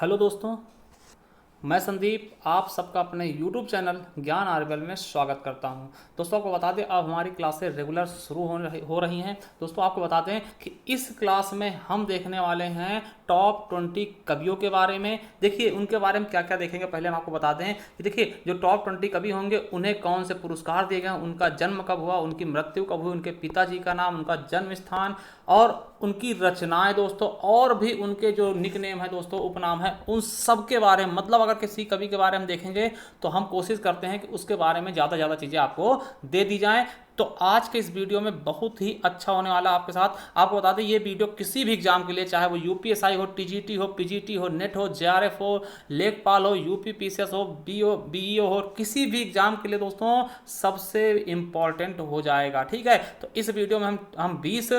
Hello दोस्तों, मैं संदीप आप सबका अपने YouTube चैनल ज्ञान आर्यबल में स्वागत करता हूं। दोस्तों आपको बता दें अब हमारी क्लासें रेगुलर शुरू हो रही हैं। दोस्तों आपको बता दें कि इस क्लास में हम देखने वाले हैं टॉप 20 कवियों के बारे में। देखिए उनके बारे में क्या क्या देखेंगे, पहले हम आपको बता दें कि देखिए जो टॉप 20 कवि होंगे उन्हें कौन से पुरस्कार दिए गए, उनका जन्म कब हुआ, उनकी मृत्यु कब हुई, उनके पिताजी का नाम, उनका जन्म स्थान और उनकी रचनाएं दोस्तों, और भी उनके जो निकनेम है दोस्तों, उपनाम है, उन सब के बारे में, मतलब अगर किसी कवि के बारे में देखेंगे तो हम कोशिश करते हैं कि उसके बारे में ज़्यादा ज़्यादा चीज़ें आपको दे दी जाएं। तो आज के इस वीडियो में बहुत ही अच्छा होने वाला आपके साथ। आपको बता दें ये वीडियो किसी भी एग्जाम के लिए, चाहे वो यूपीएसआई हो, टीजीटी हो, पीजीटी हो, नेट हो, जेआरएफ हो, लेखपाल हो, यूपीपीसीएस हो, बीईओ हो, किसी भी एग्जाम के लिए दोस्तों सबसे इंपॉर्टेंट हो जाएगा। ठीक है, तो इस वीडियो में हम 20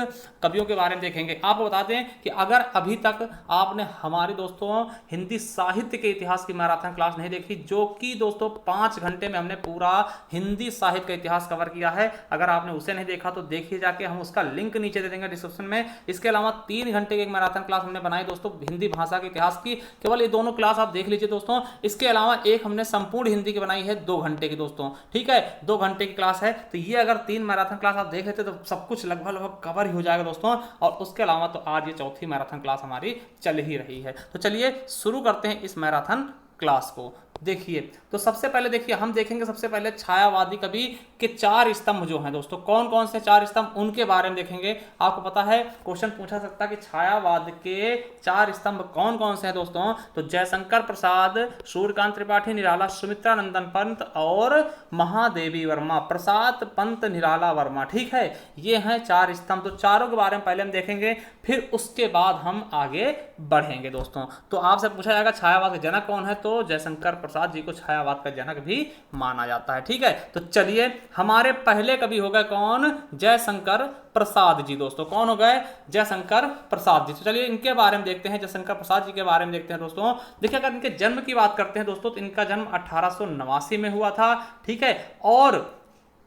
कवियों के बारे में देखेंगे। आपको बता दें कि अगर अभी तक आपने हमारे दोस्तों हिंदी साहित्य के इतिहास की मैराथन क्लास नहीं देखी, जो कि दोस्तों 5 घंटे में हमने पूरा हिंदी साहित्य का इतिहास कवर किया है, अगर आपने उसे नहीं देखा तो देखिए जाके, हम उसका लिंक नीचे दे देंगे डिस्क्रिप्शन में। इसके अलावा 3 घंटे की एक मैराथन क्लास हमने बनाई दोस्तों हिंदी भाषा के इतिहास की, केवल ये दोनों क्लास आप देख लीजिए दोस्तों। इसके अलावा एक हमने संपूर्ण हिंदी की बनाई है 2 घंटे की दोस्तों। ठीक है, 2 घंटे की क्लास है, तो ये अगर 3 मैराथन क्लास आप देख लेते तो सब कुछ लगभग कवर ही हो जाएगा दोस्तों। और उसके अलावा तो आज ये चौथी मैराथन क्लास हमारी चल ही रही है। तो चलिए शुरू करते हैं इस मैराथन क्लास को। देखिए तो सबसे पहले देखिए हम देखेंगे सबसे पहले छायावादी कवि के 4 स्तंभ जो हैं दोस्तों, कौन कौन से 4 स्तंभ उनके बारे में देखेंगे। आपको पता है क्वेश्चन पूछा सकता है कि छायावाद के 4 स्तंभ कौन कौन से हैं दोस्तों, तो जयशंकर प्रसाद, सूर्यकांत त्रिपाठी निराला, सुमित्रा नंदन पंत और महादेवी वर्मा, प्रसाद पंत निराला वर्मा। ठीक है, ये हैं 4 स्तंभ। तो चारों के बारे में पहले हम देखेंगे, फिर उसके बाद हम आगे बढ़ेंगे दोस्तों। तो आपसे पूछा जाएगा छायावाद के जनक कौन है, तो जयशंकर प्रसाद जी को छायावाद का जनक भी माना जाता है। ठीक है, तो चलिए हमारे पहले कवि हो गए कौन, जयशंकर प्रसाद जी दोस्तों। कौन हो गए, जयशंकर प्रसाद जी। तो चलिए इनके बारे में देखते हैं, जयशंकर प्रसाद जी के बारे में देखते हैं दोस्तों। देखिए अगर इनके जन्म की बात करते हैं दोस्तों, तो इनका जन्म 1889 में हुआ था। ठीक है, और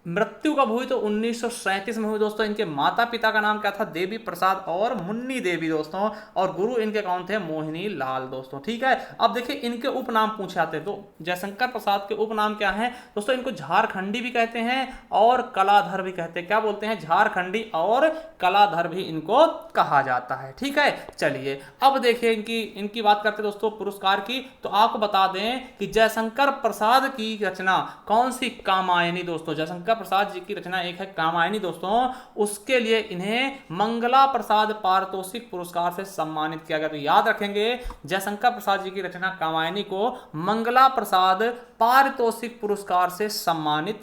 मृत्यु कब हुई, तो 1937 में हुई दोस्तों। इनके माता पिता का नाम क्या था, देवी प्रसाद और मुन्नी देवी दोस्तों, और गुरु इनके कौन थे, मोहिनी लाल दोस्तों। ठीक है, अब देखिए इनके उपनाम पूछे आते हैं, तो जयशंकर प्रसाद के उपनाम क्या हैं दोस्तों, इनको झारखंडी भी कहते हैं और कलाधर भी कहते हैं। क्या बोलते हैं, झारखंडी और कलाधर भी इनको कहा जाता है। ठीक है, चलिए अब देखिए इनकी बात करते हैं दोस्तों पुरस्कार की। तो आपको बता दें कि जयशंकर प्रसाद की रचना कौन सी, कामायनी दोस्तों। जयशंकर प्रसाद जी की रचना एक है कामायनी दोस्तों, उसके लिए इन्हें मंगला प्रसाद पारितोषिक पुरस्कार से सम्मानित किया गया। तो याद रखेंगे जयशंकर प्रसाद जी की रचना कामायनी को मंगला प्रसाद पारितोषिक पुरस्कार से सम्मानित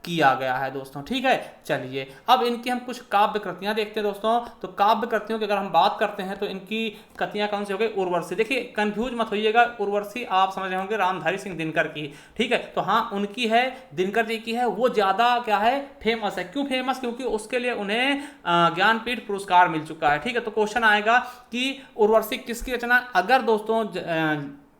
किया गया है दोस्तों। ठीक है, चलिए अब इनकी हम कुछ काव्य कृतियां देखते हैं दोस्तों। तो काव्य कृतियों की अगर हम बात करते हैं तो इनकी कृतियां कौन सी हो गई, उर्वशी। देखिए कंफ्यूज मत होइएगा, उर्वशी आप समझ रहे होंगे रामधारी सिंह दिनकर की। ठीक है, तो हाँ उनकी है, दिनकर जी की है, वो ज्यादा क्या है, फेमस है। क्यों फेमस, क्योंकि उसके लिए उन्हें ज्ञानपीठ पुरस्कार मिल चुका है। ठीक है, तो क्वेश्चन आएगा कि उर्वशी किसकी रचना, अगर दोस्तों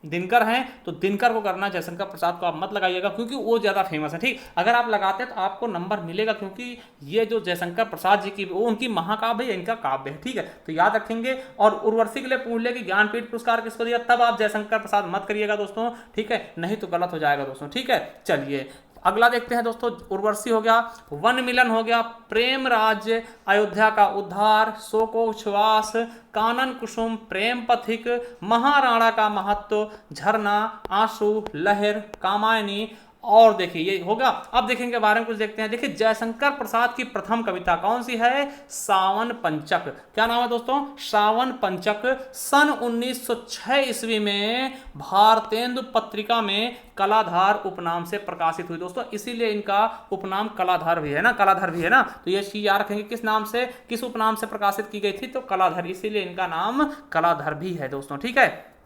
दिनकर हैं तो दिनकर को करना, जयशंकर प्रसाद को आप मत लगाइएगा क्योंकि वो ज़्यादा फेमस है। ठीक, अगर आप लगाते हैं तो आपको नंबर मिलेगा, क्योंकि ये जो जयशंकर प्रसाद जी की वो उनकी महाकाव्य है, इनका काव्य है। ठीक है, तो याद रखेंगे। और उर्वशी के लिए पूछ ले कि ज्ञानपीठ पुरस्कार किसको दिया, तब आप जयशंकर प्रसाद मत करिएगा दोस्तों। ठीक है, नहीं तो गलत हो जाएगा दोस्तों। ठीक है, चलिए अगला देखते हैं दोस्तों। उर्वशी हो गया, वन मिलन हो गया, प्रेम राज्य, अयोध्या का उद्धार, शोकोच्छ्वास, कानन कुसुम, प्रेम पथिक, महाराणा का महत्व, झरना, आंसू, लहर, कामायनी, और देखिए ये होगा। अब देखेंगे बारे में कुछ देखते हैं। देखिए जयशंकर प्रसाद की प्रथम कविता कौन सी है, सावन पंचक। क्या नाम है दोस्तों, सावन पंचक। सन 1906 ईस्वी में भारतेंदु पत्रिका में कलाधार उपनाम से प्रकाशित हुई दोस्तों, इसीलिए इनका उपनाम कलाधार भी है ना, कलाधर भी है ना। तो ये चीज याद रखेंगे, किस नाम से, किस उपनाम से प्रकाशित की गई थी, तो कलाधर, इसीलिए इनका नाम कलाधर भी है दोस्तों। ठीक है,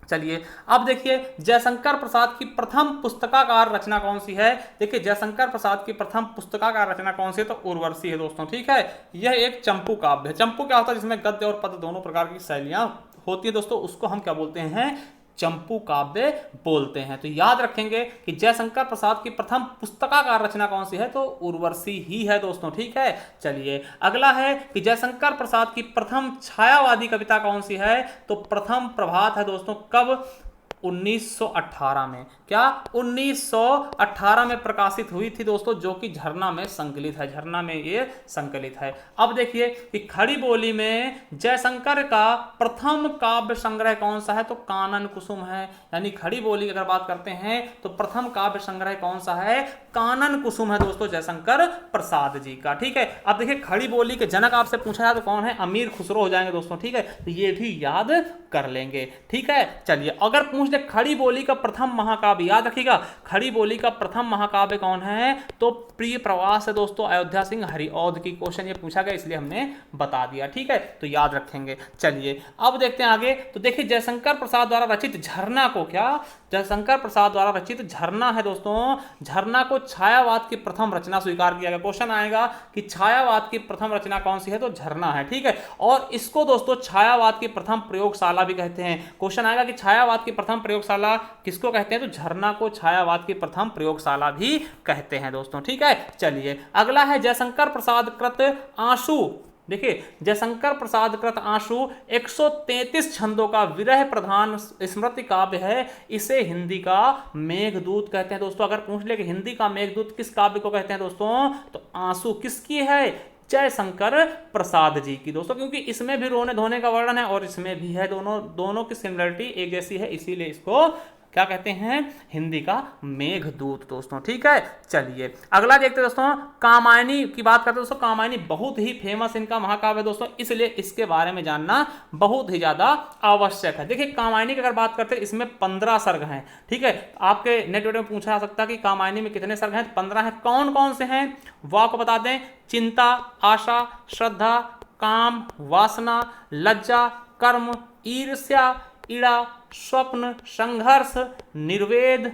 चलिए अब देखिए जयशंकर प्रसाद की प्रथम पुस्तकाकार रचना कौन सी है। देखिए जयशंकर प्रसाद की प्रथम पुस्तकाकार रचना कौन सी है, तो उर्वशी है दोस्तों। ठीक है, यह एक चंपू काव्य है। चंपू क्या होता है, जिसमें गद्य और पद्य दोनों प्रकार की शैलियां होती है दोस्तों, उसको हम क्या बोलते हैं, चंपू काव्य बोलते हैं। तो याद रखेंगे कि जयशंकर प्रसाद की प्रथम पुस्तकाकार रचना कौन सी है, तो उर्वशी ही है दोस्तों। ठीक है, चलिए अगला है कि जयशंकर प्रसाद की प्रथम छायावादी कविता कौन सी है, तो प्रथम प्रभात है दोस्तों। कब? 1918 में। क्या? 1918 में प्रकाशित हुई थी दोस्तों, जो कि झरना में संकलित है, झरना में ये संकलित है। अब देखिए कि खड़ी बोली में जयशंकर का प्रथम काव्य संग्रह कौन सा है, तो कानन कुसुम है। यानी खड़ी बोली की अगर बात करते हैं तो प्रथम काव्य संग्रह कौन सा है, कानन कुसुम है दोस्तों, जयशंकर प्रसाद जी का। ठीक है, अब देखिए खड़ी बोली के जनक आपसे पूछा जाए तो कौन है, अमीर खुसरो हो जाएंगे दोस्तों। ठीक है, तो ये भी याद कर लेंगे। ठीक है, चलिए अगर पूछ दे खड़ी बोली का प्रथम महाकाव्य, याद रखिएगा खड़ी बोली का प्रथम महाकाव्य कौन है, तो प्रिय प्रवास है दोस्तों, अयोध्या सिंह हरिऔध की। क्वेश्चन ये पूछा गया इसलिए हमने बता दिया। ठीक है, तो याद रखेंगे। चलिए अब देखते हैं आगे। तो देखिए जयशंकर प्रसाद द्वारा रचित झरना को, क्या जयशंकर प्रसाद द्वारा रचित झरना है दोस्तों, झरना को छायावाद की प्रथम रचना स्वीकार किया गया। क्वेश्चन आएगा कि छायावाद की प्रथम रचना कौन सी है, तो झरना है। ठीक है, और इसको दोस्तों छायावाद की प्रथम प्रयोगशाला भी कहते हैं। क्वेश्चन आएगा कि छायावाद की प्रथम प्रयोगशाला किसको कहते हैं, तो झरना को छायावाद की प्रथम प्रयोगशाला भी कहते हैं दोस्तों। ठीक है, चलिए अगला है जयशंकर प्रसाद कृत आंसू। देखिए जयशंकर प्रसाद कृत आंसू 133 छंदों का विरह प्रधान स्मृति काव्य है। इसे हिंदी का मेघदूत कहते हैं दोस्तों। अगर पूछ ले कि हिंदी का मेघदूत किस काव्य को कहते हैं दोस्तों, तो आंसू किसकी है, जयशंकर प्रसाद जी की दोस्तों, क्योंकि इसमें भी रोने धोने का वर्णन है और इसमें भी है, दोनों की सिमिलरिटी एक जैसी है, इसीलिए इसको क्या कहते हैं, हिंदी का मेघदूत दोस्तों। ठीक है, चलिए अगला देखते हैं दोस्तों। कामायनी की बात करते हैं दोस्तों। कामायनी बहुत ही फेमस इनका महाकाव्य है दोस्तों, इसलिए इसके बारे में जानना बहुत ही ज्यादा आवश्यक है। देखिए कामायनी की अगर बात करते हैं, इसमें 15 सर्ग हैं। ठीक है, आपके नेटवर्क में पूछा जा सकता है कि कामायनी में कितने सर्ग हैं, 15 हैं। कौन कौन से हैं वो आपको बता दें। चिंता, आशा, श्रद्धा, काम, वासना, लज्जा, कर्म, ईर्ष्या, ईड़ा, स्वप्न, संघर्ष, निर्वेद,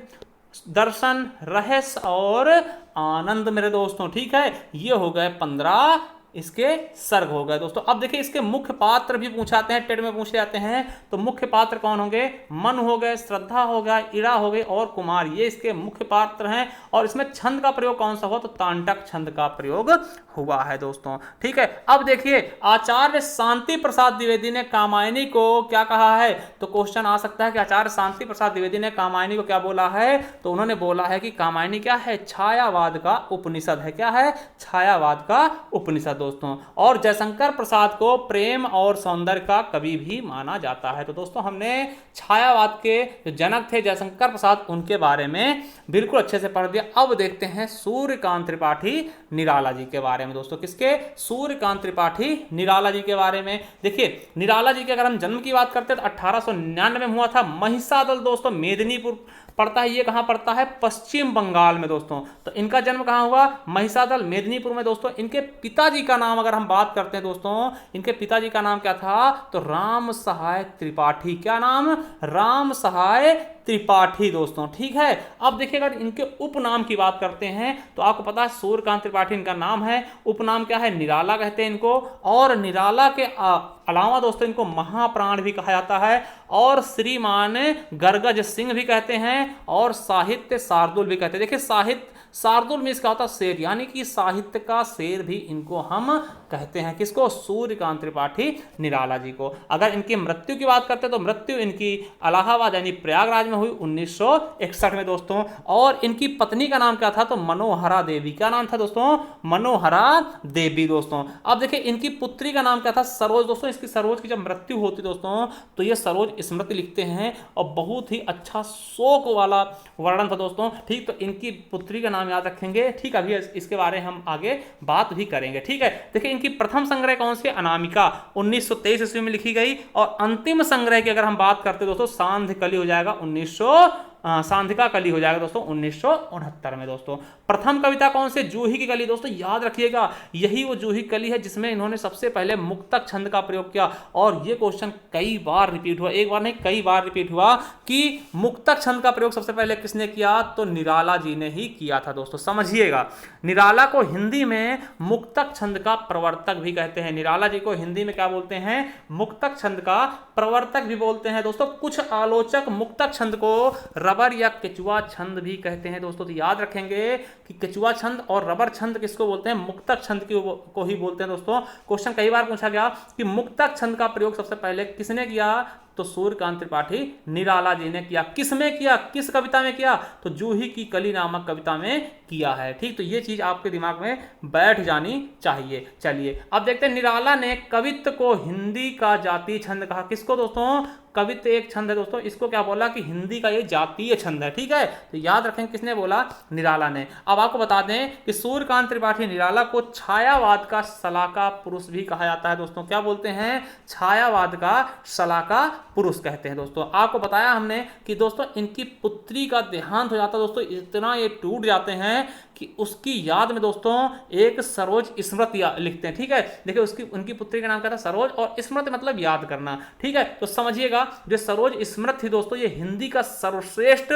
दर्शन, रहस्य और आनंद मेरे दोस्तों। ठीक है, ये हो गए 15 इसके सर्ग हो गए दोस्तों। अब देखिए इसके मुख्य पात्र भी पूछाते हैं, टेट में पूछे जाते हैं। तो मुख्य पात्र कौन होंगे, मनु हो गए, श्रद्धा हो गया, ईड़ा हो गए और कुमार, ये इसके मुख्य पात्र हैं। और इसमें छंद का प्रयोग कौन सा हुआ, तो तांडक छंद का प्रयोग हुआ है दोस्तों। ठीक है, अब देखिए आचार्य शांति प्रसाद द्विवेदी ने कामायनी को क्या कहा है, तो क्वेश्चन आ सकता है कि आचार्य शांति प्रसाद द्विवेदी ने कामायनी को क्या बोला है, तो उन्होंने बोला है कि कामायनी क्या है, छायावाद का उपनिषद है। क्या है, छायावाद का उपनिषद दोस्तों। और जयशंकर प्रसाद को प्रेम और सौंदर्य का कवि भी माना जाता है। तो दोस्तों हमने छायावाद के जो जनक थे जयशंकर प्रसाद, उनके बारे में बिल्कुल अच्छे से पढ़ दिया। अब देखते हैं सूर्यकांत त्रिपाठी निराला जी के बारे में दोस्तों। किसके, सूर्यकांत त्रिपाठी निराला जी के बारे में। देखिए निराला जी के अगर हम जन्म की बात करते हैं तो 1899 में हुआ था। महिषादल दोस्तों मेदिनीपुर पड़ता है, ये कहां पड़ता है, पश्चिम बंगाल में दोस्तों। तो इनका जन्म कहां हुआ, महिषादल मेदिनीपुर में दोस्तों। इनके पिताजी का नाम अगर हम बात करते हैं दोस्तों, इनके पिताजी का नाम क्या था, तो राम सहाय त्रिपाठी। क्या नाम, राम सहाय त्रिपाठी दोस्तों। ठीक है, अब देखिए अगर इनके उपनाम की बात करते हैं तो आपको पता है सूर्यकांत त्रिपाठी इनका नाम है। उपनाम क्या है, निराला कहते हैं इनको। और निराला के अलावा दोस्तों इनको महाप्राण भी कहा जाता है और श्रीमान गर्गज सिंह भी कहते हैं और साहित्य शार्दुल भी कहते हैं। देखिए साहित्य शार्दुल में इसका होता है शेर, यानी कि साहित्य का शेर भी इनको हम कहते हैं। किसको, सूर्यकांत त्रिपाठी निराला जी को। अगर इनकी मृत्यु की बात करते हैं तो मृत्यु इनकी इलाहाबाद यानी प्रयागराज में हुई 1961 में दोस्तों। और इनकी पत्नी का नाम क्या था, तो मनोहरा देवी। क्या नाम था दोस्तों, मनोहरा देवी दोस्तों। अब देखिए इनकी पुत्री का नाम क्या था, सरोज दोस्तों। इसकी सरोज की जब मृत्यु होती दोस्तों तो ये सरोज स्मृति लिखते हैं और बहुत ही अच्छा शोक वाला वर्णन था दोस्तों। ठीक, तो इनकी पुत्री का नाम याद रखेंगे। ठीक, अभी इसके बारे में हम आगे बात भी करेंगे। ठीक है, देखिए इनकी प्रथम संग्रह कौन सी, अनामिका 1923 ईस्वी में लिखी गई। और अंतिम संग्रह की अगर हम बात करते दोस्तों सांध्य कली हो जाएगा 1900 सांधिका कली हो जाएगा दोस्तों 1969 में दोस्तों। प्रथम कविता कौन से? जूही की कली दोस्तों, याद रखिएगा यही वो जूही कली है जिसमें इन्होंने सबसे पहले मुक्तक छंद का प्रयोग किया। और ये क्वेश्चन कई बार रिपीट हुआ, एक बार नहीं कई बार रिपीट हुआ कि मुक्तक छंद का प्रयोग सबसे पहले किसने किया? तो निराला जी ने ही किया था दोस्तों, समझिएगा। निराला को हिंदी में मुक्तक छंद का प्रवर्तक भी कहते हैं। निराला जी को हिंदी में क्या बोलते हैं? मुक्तक छंद का प्रवर्तक भी बोलते हैं दोस्तों। कुछ आलोचक मुक्तक छंद को रबर या केचुआ छंद भी कहते हैं दोस्तों। तो याद रखेंगे कि केचुआ छंद और रबर छंद किसको बोलते हैं? मुक्तक छंद को ही बोलते हैं दोस्तों। क्वेश्चन कई बार पूछा गया कि मुक्तक छंद का प्रयोग सबसे पहले किसने किया? तो सूर्यकांत त्रिपाठी निराला जी ने किया। किस में किया? किस कविता में किया? तो जूही की कली नामक कविता में किया है। ठीक, तो ये चीज आपके दिमाग में बैठ जानी चाहिए। चलिए अब देखते हैं, निराला ने कवित्व को हिंदी का जातीय छंद कहा। किसको दोस्तों? कवित्व एक छंद है दोस्तों, इसको क्या बोला कि हिंदी का ये जातीय छंद है। ठीक है, तो याद रखें किसने बोला? निराला ने। अब आपको बता दें कि सूर्यकांत त्रिपाठी निराला को छायावाद का शलाका पुरुष भी कहा जाता है दोस्तों। क्या बोलते हैं? छायावाद का शलाका पुरुष कहते हैं दोस्तों। आपको बताया हमने कि दोस्तों इनकी पुत्री का देहांत हो जाता है दोस्तों, इतना ये टूट जाते हैं कि उसकी याद में दोस्तों एक सरोज स्मृति लिखते हैं। ठीक है, देखिए उसकी उनकी पुत्री का नाम क्या था? सरोज, और स्मृति मतलब याद करना। ठीक है, तो समझिएगा जो सरोज स्मृति थी दोस्तों, ये हिंदी का सर्वश्रेष्ठ,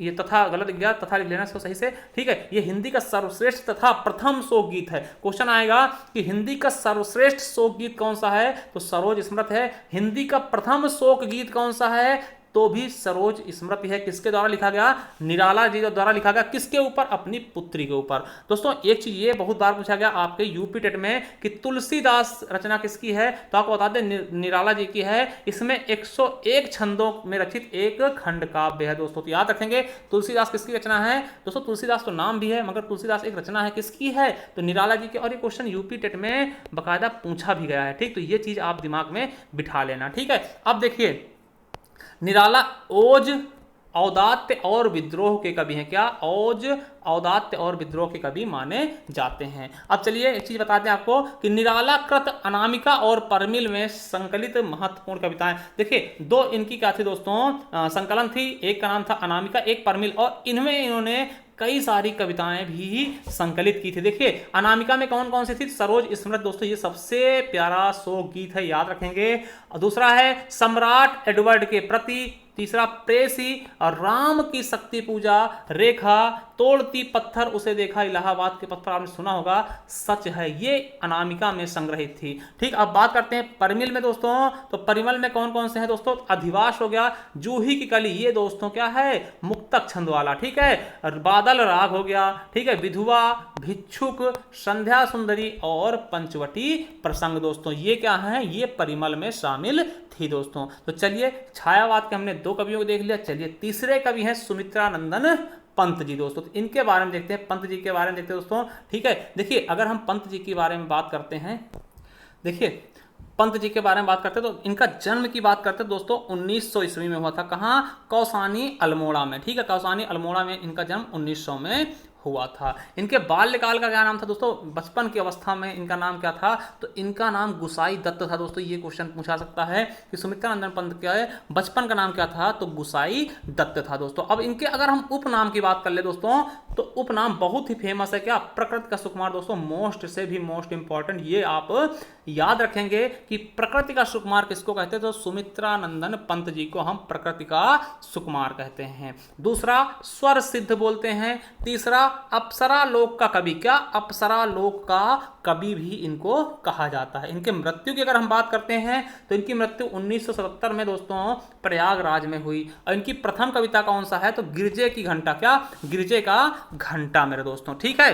ये तथा गलत गया, तथा लिख लेना इसको सही से। ठीक है, ये हिंदी का सर्वश्रेष्ठ तथा प्रथम शोक गीत है। क्वेश्चन आएगा कि हिंदी का सर्वश्रेष्ठ शोक गीत कौन सा है? तो सरोज स्मृति है। हिंदी का प्रथम शोक गीत कौन सा है? तो भी सरोज स्मृति है। किसके द्वारा लिखा गया? निराला जी द्वारा लिखा गया। किसके ऊपर? अपनी पुत्री के ऊपर। दोस्तों एक चीज ये बहुत बार पूछा गया आपके यूपी टेट में कि तुलसीदास रचना किसकी है? तो आपको बता दें निराला जी की है। इसमें 101 छंदों में रचित एक खंड काव्य है दोस्तों। तो याद रखेंगे तुलसीदास किसकी रचना है दोस्तों? तुलसीदास तो नाम भी है मगर तुलसीदास एक रचना है, किसकी है? तो निराला जी की। और ये क्वेश्चन यूपी टेट में बाकायदा पूछा भी गया है। ठीक, तो ये चीज आप दिमाग में बिठा लेना। ठीक है, अब देखिए निराला ओज, औदात्य और विद्रोह के कवि हैं। क्या? ओज, औदात्य और विद्रोह के कवि माने जाते हैं। अब चलिए एक चीज बताते हैं आपको कि निराला कृत अनामिका और परमिल में संकलित महत्वपूर्ण कविताएं। देखिए दो इनकी क्या थी दोस्तों? संकलन थी। एक का नाम था अनामिका, एक परमिल, और इनमें इन्होंने कई सारी कविताएं भी संकलित की थी। देखिए अनामिका में कौन कौन सी थी? सरोज स्मृति दोस्तों, ये सबसे प्यारा शोक गीत है, याद रखेंगे। और दूसरा है सम्राट एडवर्ड के प्रति, तीसरा प्रेसी, और राम की शक्ति पूजा, रेखा, तोड़ती पत्थर उसे देखा, इलाहाबाद के पत्थर, आपने सुना होगा, सच है, ये अनामिका में संग्रहित थी। ठीक, अब बात करते हैं परिमल में दोस्तों। तो परिमल में कौन कौन से हैं दोस्तों? अधिवास हो गया, जूही की कली, ये दोस्तों क्या है? मुक्तक छंद वाला। ठीक है, बादल राग हो गया। ठीक है, विधुआ, भिक्षुक, संध्या सुंदरी और पंचवटी प्रसंग दोस्तों, ये क्या है? ये परिमल में शामिल थी दोस्तों। तो चलिए छायावाद के हमने दो कवियों को देख लिया। चलिए तीसरे कवि हैं सुमित्रानंदन पंत जी दोस्तों। तो इनके बारे में देखते हैं, पंत जी के बारे में देखते हैं दोस्तों। ठीक है, देखिए अगर हम पंत जी के बारे में बात करते हैं, देखिए पंत जी के बारे में बात करते हैं तो इनका जन्म की बात करते हैं दोस्तों 1900 ईस्वी में हुआ था। कहाँ? कौसानी अल्मोड़ा में। ठीक है, कौसानी अल्मोड़ा में इनका जन्म 1900 में हुआ था। इनके बाल्यकाल का क्या नाम था दोस्तों? बचपन की अवस्था में इनका नाम क्या था? तो इनका नाम गुसाई दत्त था दोस्तों। ये क्वेश्चन पूछा सकता है कि सुमित्रानंदन पंत क्या है, बचपन का नाम क्या था? तो गुसाई दत्त था दोस्तों। अब इनके अगर हम उपनाम की बात कर ले दोस्तों, तो उपनाम बहुत ही फेमस है। क्या? प्रकृति का सुकुमार दोस्तों, मोस्ट से भी मोस्ट इंपॉर्टेंट, ये आप याद रखेंगे कि प्रकृति का सुकुमार किसको कहते हैं? तो सुमित्रानंदन पंत जी को हम प्रकृति का सुकुमार कहते हैं। दूसरा स्वर सिद्ध बोलते हैं। तीसरा अप्सरा लोक का कवि। क्या? अप्सरा लोक का कवि भी इनको कहा जाता है। इनके मृत्यु की अगर हम बात करते हैं तो इनकी मृत्यु 1977 में दोस्तों प्रयागराज में हुई। और इनकी प्रथम कविता कौन सा है? तो गिरजे की घंटा। क्या? गिरजे का घंटा मेरे दोस्तों। ठीक है,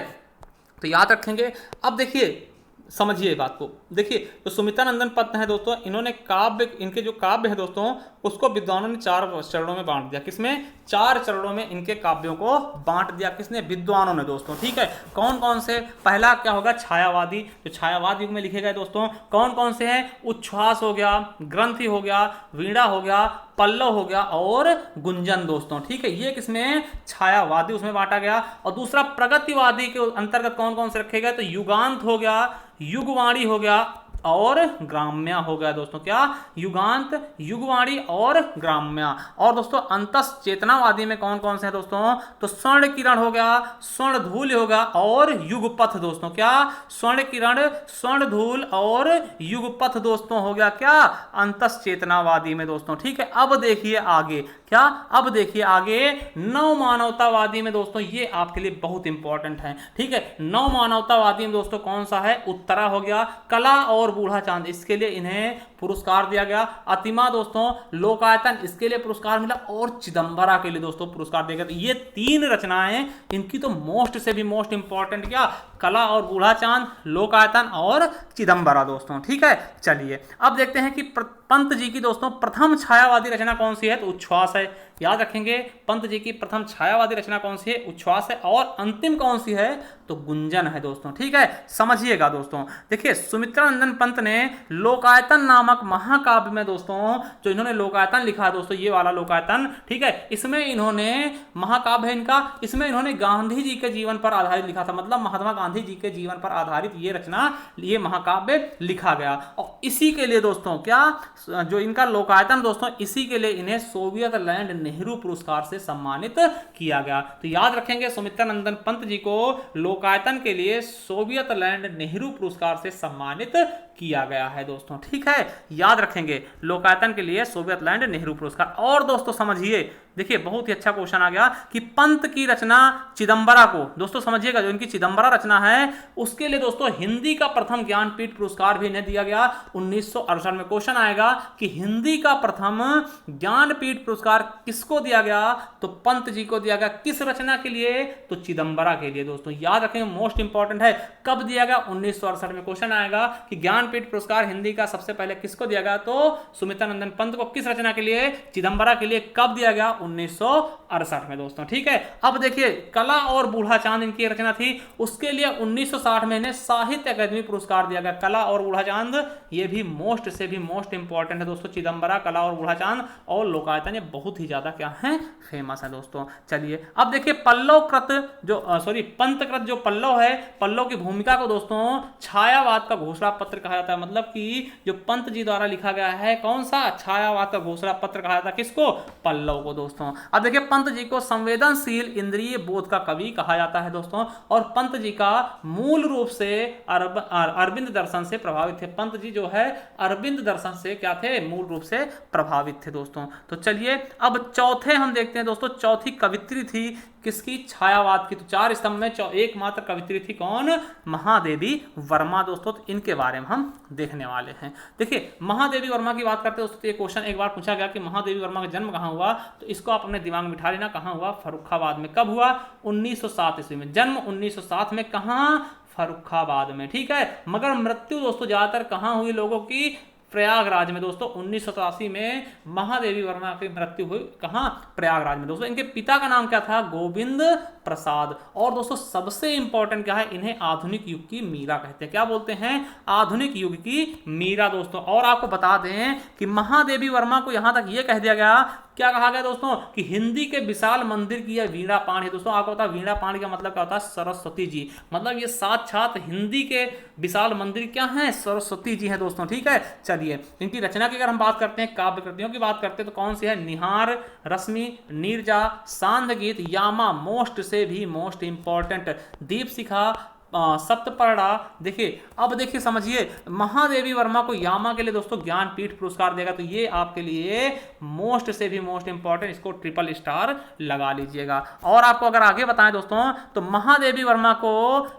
तो याद रखेंगे। अब देखिए समझिए बात को। देखिए तो सुमित्रानंदन पंत है दोस्तों, इन्होंने काव्य, इनके जो काव्य है दोस्तों उसको विद्वानों ने 4 चरणों में बांट दिया। किसमें? 4 चरणों में इनके काव्यों को बांट दिया। किसने? विद्वानों ने दोस्तों। ठीक है, कौन कौन से? पहला क्या होगा? छायावादी, जो छायावाद युग में लिखे गए दोस्तों। कौन कौन से हैं? उच्छ्वास हो गया, ग्रंथि हो गया, वीणा हो गया, पल्लव हो गया और गुंजन दोस्तों। ठीक है, ये किसमें? छायावादी उसमें बांटा गया। और दूसरा प्रगतिवादी के अंतर्गत कौन कौन से रखे गए? तो युगांत हो गया, युगवाणी हो गया और ग्राम्य हो गया दोस्तों। क्या? युगांत, युगवाणी और ग्राम्य। और दोस्तों अंतस चेतनावादी में कौन कौन से हैं दोस्तों? तो स्वर्ण किरण हो गया, स्वर्ण धूल होगा और युगपथ दोस्तों। क्या? स्वर्ण किरण, स्वर्ण धूल और युगपथ दोस्तों हो गया क्या? अंतस चेतनावादी में दोस्तों। ठीक है, अब देखिए आगे क्या? अब देखिए आगे नव मानवतावादी में दोस्तों, ये आपके लिए बहुत इंपॉर्टेंट है। ठीक है, नव मानवतावादी में दोस्तों कौन सा है? उत्तरा हो गया, कला और बूढ़ा चांद, इसके लिए इन्हें पुरस्कार दिया गया। अतिमा दोस्तों, लोकायतन, इसके लिए पुरस्कार मिला। और चिदंबरा के लिए दोस्तों पुरस्कार दिया गया। तो ये 3 रचनाएं इनकी तो मोस्ट से भी मोस्ट इंपॉर्टेंट, क्या? कला और बूढ़ा चांद, लोकायतन और चिदंबरा दोस्तों। ठीक है, चलिए अब देखते हैं कि पंत जी की दोस्तों प्रथम छायावादी रचना कौन सी है? तो उच्छ्वास है। याद रखेंगे, पंत जी की प्रथम छायावादी रचना कौन सी है? उच्छ्वास है। और अंतिम कौन सी है? तो गुंजन है दोस्तों। ठीक है, समझिएगा दोस्तों। देखिए सुमित्रानंदन पंत ने लोकायतन नामक महाकाव्य में दोस्तों, जो इन्होंने लोकायतन लिखा है दोस्तों, ये वाला लोकायतन, ठीक है, इसमें इन्होंने महाकाव्य है इनका, इसमें इन्होंने गांधी जी के जीवन पर आधारित लिखा था। मतलब महात्मा गांधी जी के जीवन पर आधारित ये रचना, ये महाकाव्य लिखा गया। और इसी के लिए दोस्तों क्या, जो इनका लोकायतन दोस्तों, इसी के लिए इन्हें सोवियत लैंड नेहरू पुरस्कार से सम्मानित किया गया। तो याद रखेंगे, सुमित्रानंदन पंत जी को लोकायतन के लिए सोवियत लैंड नेहरू पुरस्कार से सम्मानित किया गया है दोस्तों। ठीक है, याद रखेंगे लोकायतन के लिए सोवियत लैंड नेहरू पुरस्कार। और दोस्तों समझिए, देखिए बहुत ही अच्छा क्वेश्चन आ गया कि पंत की रचना चिदंबरा को दोस्तों, समझिएगा, जो इनकी चिदंबरा रचना है उसके लिए दोस्तों हिंदी का प्रथम ज्ञानपीठ पुरस्कार भी इन्हें दिया गया 1968 में। क्वेश्चन आएगा कि हिंदी का प्रथम ज्ञानपीठ पुरस्कार किसको दिया गया? तो पंत जी को दिया गया। किस रचना के लिए? तो चिदंबरा के लिए दोस्तों। याद रखेंगे, मोस्ट इंपॉर्टेंट है। कब दिया गया? 1968 में। क्वेश्चन आएगा कि ज्ञानपीठ पुरस्कार हिंदी का सबसे पहले किसको दिया गया? तो सुमित्रानंदन पंत को। किस रचना के लिए? चिदंबरा के लिए। कब दिया गया? 1968 में दोस्तों। ठीक है, अब देखिए कला और बूढ़ा चांद इनकी रचना थी, उसके लिए 1960 में इन्हें साहित्य अकादमी पुरस्कार दिया गया। कला और बूढ़ा चांद, ये भी मोस्ट से भी मोस्ट इंपॉर्टेंट है दोस्तों। चिदंबरा, कला और बूढ़ा चांद और लोकायतन, ये बहुत ही ज्यादा क्या है? फेमस है दोस्तों। चलिए अब देखिए पल्लवकृत जो पंतकृत जो पल्लव है, पल्लव की भूमिका को दोस्तों छायावाद का घोषणा पत्र कहा जाता है। मतलब कि जो पंत जी द्वारा लिखा गया है, कौन सा? छायावाद का घोषणा पत्र कहा जाता है। किसको? पल्लव को दोस्तों। अब देखिए पंत जी को संवेदनशील इंद्रिय बोध का कवि कहा जाता है दोस्तों। और पंत जी का मूल रूप से अरविंद दर्शन से प्रभावित थे। पंत जी जो है अरविंद दर्शन से क्या थे? मूल रूप से प्रभावित थे दोस्तों। तो चलिए अब चौथे हम देखते हैं दोस्तों, चौथी कवित्री थी किसकी? छायावाद की। तो 4 स्तंभ में एकमात्र कवित्री थी कौन? महादेवी वर्मा दोस्तों। तो इनके बारे में हम देखने वाले हैं। देखिए महादेवी वर्मा की बात करते हैं दोस्तों, तो ये क्वेश्चन एक बार पूछा गया कि महादेवी वर्मा का जन्म कहाँ हुआ? तो इसको आप अपने दिमाग में बिठा लेना, कहाँ हुआ? फर्रुखाबाद में। कब हुआ? 1907 ईस्वी में। जन्म 1907 में, कहाँ? फर्रुखाबाद में। ठीक है, मगर मृत्यु दोस्तों ज्यादातर कहाँ हुई लोगों की? प्रयागराज में दोस्तों। 1987 में महादेवी वर्मा की मृत्यु हुई, कहां? प्रयागराज में दोस्तों। इनके पिता का नाम क्या था? गोविंद प्रसाद। और दोस्तों सबसे इंपॉर्टेंट क्या है? इन्हें आधुनिक युग की मीरा कहते हैं। क्या बोलते हैं? आधुनिक युग की मीरा दोस्तों। और आपको बता दें कि महादेवी वर्मा को यहां तक यह कह दिया गया, क्या कहा गया दोस्तों? कि हिंदी के विशाल मंदिर की यह वीणा पाण है दोस्तों। आपको पता है वीणा पाण का मतलब क्या होता है? सरस्वती जी। मतलब ये साक्षात हिंदी के विशाल मंदिर क्या है? सरस्वती जी हैं दोस्तों। ठीक है, चलिए इनकी रचना की अगर हम बात करते हैं, काव्य कृतियों की बात करते हैं, तो कौन सी है? निहार, रश्मि, नीरजा, सांध्य गीत, यामा, मोस्ट से भी मोस्ट इंपॉर्टेंट, दीपशिखा, सप्तपर्णा। देखिए अब देखिए समझिए, महादेवी वर्मा को यामा के लिए दोस्तों ज्ञानपीठ पुरस्कार देगा। तो ये आपके लिए मोस्ट से भी मोस्ट इंपॉर्टेंट, इसको ट्रिपल स्टार लगा लीजिएगा। और आपको अगर आगे बताएं दोस्तों, तो महादेवी वर्मा को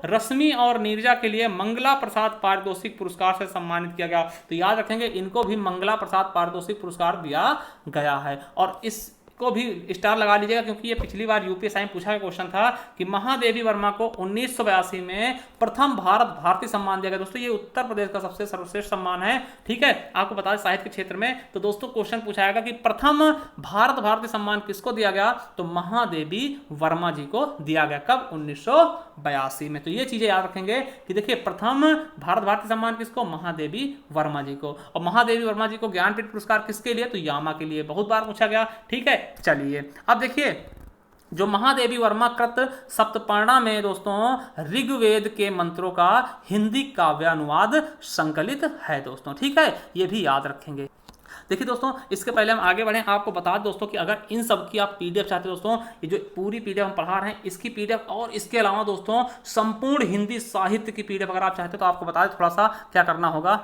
रश्मि और नीरजा के लिए मंगला प्रसाद पारितोषिक पुरस्कार से सम्मानित किया गया। तो याद रखेंगे, इनको भी मंगला प्रसाद पारितोषिक पुरस्कार दिया गया है। और इस को भी स्टार लगा लीजिएगा, क्योंकि ये पिछली बार यूपीएससी में पूछा गया क्वेश्चन था कि महादेवी वर्मा को 1982 में प्रथम भारतीय सम्मान दिया गया दोस्तों। ये उत्तर प्रदेश का सबसे सर्वश्रेष्ठ सम्मान है। ठीक है, आपको बता दें साहित्य के क्षेत्र में, तो दोस्तों क्वेश्चन पूछा जाएगा कि प्रथम भारतीय सम्मान किसको दिया गया? तो महादेवी वर्मा जी को दिया गया। कब? 1982 में। तो ये चीजें याद रखेंगे कि देखिए प्रथम भारतीय सम्मान किसको? महादेवी वर्मा जी को। और महादेवी वर्मा जी को ज्ञानपीठ पुरस्कार किसके लिए? तो यामा के लिए। बहुत बार पूछा गया। ठीक है, चलिए अब देखिए जो महादेवी वर्मा कृत सप्तपर्णा में दोस्तों ऋग्वेद के मंत्रों का हिंदी काव्यानुवाद संकलित है दोस्तों। ठीक है, ये भी याद रखेंगे। देखिए दोस्तों, इसके पहले हम आगे बढ़ें, आपको बता दें दोस्तों कि अगर इन सब की आप पीडीएफ चाहते हो दोस्तों, ये जो पूरी पीडीएफ हम पढ़ा रहे हैं इसकी पीडीएफ और इसके अलावा दोस्तों संपूर्ण हिंदी साहित्य की पीडीएफ अगर आप चाहते हो तो आपको बता दें थोड़ा सा क्या करना होगा।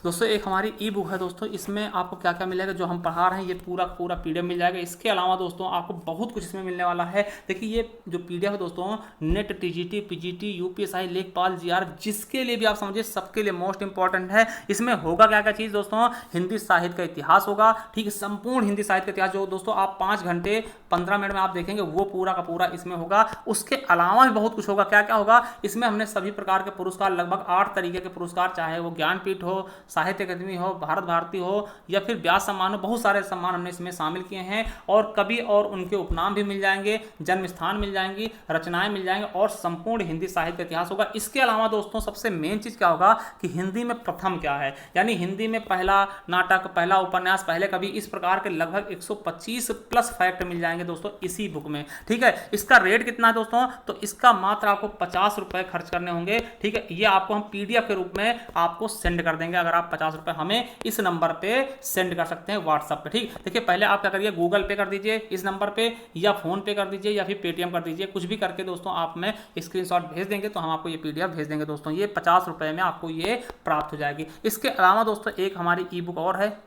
दोस्तों एक हमारी ई बुक है दोस्तों, इसमें आपको क्या क्या मिलेगा, जो हम पढ़ा रहे हैं ये पूरा पूरा पीडीएफ मिल जाएगा। इसके अलावा दोस्तों आपको बहुत कुछ इसमें मिलने वाला है। देखिए ये जो पीडीएफ है दोस्तों नेट, टीजीटी, पीजीटी, यूपीएसआई, लेखपाल, जीआर, जिसके लिए भी आप समझिए सबके लिए मोस्ट इंपॉर्टेंट है। इसमें होगा क्या क्या चीज़ दोस्तों, हिंदी साहित्य का इतिहास होगा। ठीक है, संपूर्ण हिंदी साहित्य का इतिहास जो दोस्तों आप 5 घंटे 15 मिनट में आप देखेंगे वो पूरा का पूरा इसमें होगा। उसके अलावा भी बहुत कुछ होगा। क्या क्या होगा इसमें, हमने सभी प्रकार के पुरस्कार, लगभग 8 तरीके के पुरस्कार, चाहे वो ज्ञानपीठ हो, साहित्य अकादमी हो, भारत भारती हो या फिर व्यास सम्मान हो, बहुत सारे सम्मान हमने इसमें शामिल किए हैं। और कवि और उनके उपनाम भी मिल जाएंगे, जन्म स्थान मिल जाएंगी, रचनाएं मिल जाएंगे और संपूर्ण हिंदी साहित्य का इतिहास होगा। इसके अलावा दोस्तों सबसे मेन चीज क्या होगा कि हिंदी में प्रथम क्या है, यानी हिंदी में पहला नाटक, पहला उपन्यास, पहले कवि, इस प्रकार के लगभग 125 प्लस फैक्ट मिल जाएंगे दोस्तों इसी बुक में। ठीक है, इसका रेट कितना है दोस्तों, तो इसका मात्र आपको 50 रुपए खर्च करने होंगे। ठीक है, ये आपको हम पीडीएफ के रूप में आपको सेंड कर देंगे। अगर आप 50 रुपए हमें इस नंबर पे सेंड कर सकते हैं व्हाट्सएप पे। ठीक, देखिए पहले आप क्या करिए, गूगल पे कर दीजिए इस नंबर पे, या फोन पे कर दीजिए, या फिर पेटीएम कर दीजिए, कुछ भी करके दोस्तों आप में स्क्रीनशॉट भेज देंगे तो हम आपको ये पीडीएफ भेज देंगे दोस्तों। ये 50 रुपए में आपको ये प्राप्त हो जाएगी। इसके अलावा दोस्तों एक हमारी ई बुक और है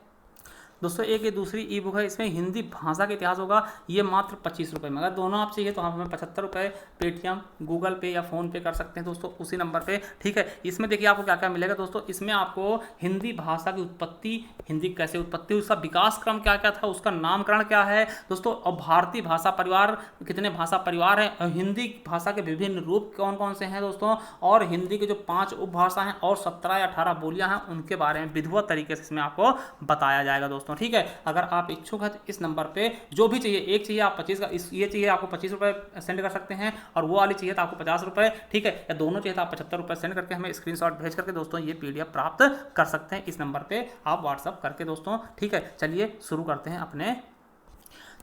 दोस्तों, एक ये दूसरी ई बुक है, इसमें हिंदी भाषा का इतिहास होगा। ये मात्र 25 रुपये में, अगर दोनों आप चाहिए तो हम हमें 75 रुपये पेटीएम, गूगल पे या फ़ोन पे कर सकते हैं दोस्तों उसी नंबर पे। ठीक है, इसमें देखिए आपको क्या क्या मिलेगा दोस्तों, इसमें आपको हिंदी भाषा की उत्पत्ति, हिंदी कैसे उत्पत्ति, उसका विकास क्रम क्या क्या था, उसका नामकरण क्या है दोस्तों, और भारतीय भाषा परिवार, कितने भाषा परिवार हैं, हिंदी भाषा के विभिन्न रूप कौन कौन से हैं दोस्तों, और हिंदी के जो 5 उपभाषा हैं और 17 या 18 बोलियां हैं उनके बारे में विधिवत तरीके से इसमें आपको बताया जाएगा दोस्तों। ठीक है, अगर आप इच्छुक हैं तो इस नंबर पे जो भी चाहिए, एक चाहिए आप 25 का, ये चाहिए आपको 25 रुपये सेंड कर सकते हैं, और वो वाली चाहिए तो आपको 50 रुपये। ठीक है, या दोनों चाहिए तो आप 75 रुपये सेंड करके हमें स्क्रीनशॉट भेज करके दोस्तों ये पीडीएफ प्राप्त कर सकते हैं। इस नंबर पे आप व्हाट्सअप करके दोस्तों। ठीक है, चलिए शुरू करते हैं अपने।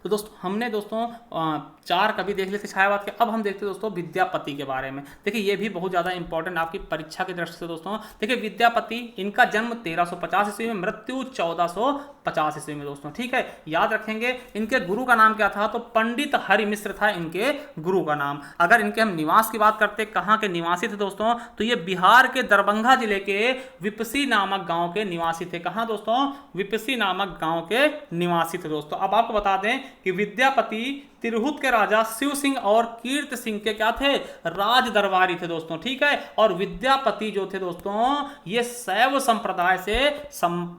तो दोस्तों हमने दोस्तों 4 कवि देख लेते छायावाद के, अब हम देखते हैं दोस्तों विद्यापति के बारे में। देखिए ये भी बहुत ज़्यादा इंपॉर्टेंट आपकी परीक्षा की दृष्टि से दोस्तों। देखिए विद्यापति, इनका जन्म 1350 ईस्वी में, मृत्यु 1450 ईस्वी में दोस्तों। ठीक है, याद रखेंगे। इनके गुरु का नाम क्या था, तो पंडित हरि मिश्र था इनके गुरु का नाम। अगर इनके हम निवास की बात करते, कहाँ के निवासी थे दोस्तों, तो ये बिहार के दरभंगा जिले के विपसी नामक गाँव के निवासी थे। कहाँ दोस्तों, विपसी नामक गाँव के निवासी थे दोस्तों। अब आपको बता दें कि विद्यापति तिरहुत के राजा शिव सिंह और कीर्त सिंह के क्या थे, राज दरबारी थे दोस्तों। ठीक है, और विद्यापति जो थे दोस्तों ये शैव संप्रदाय से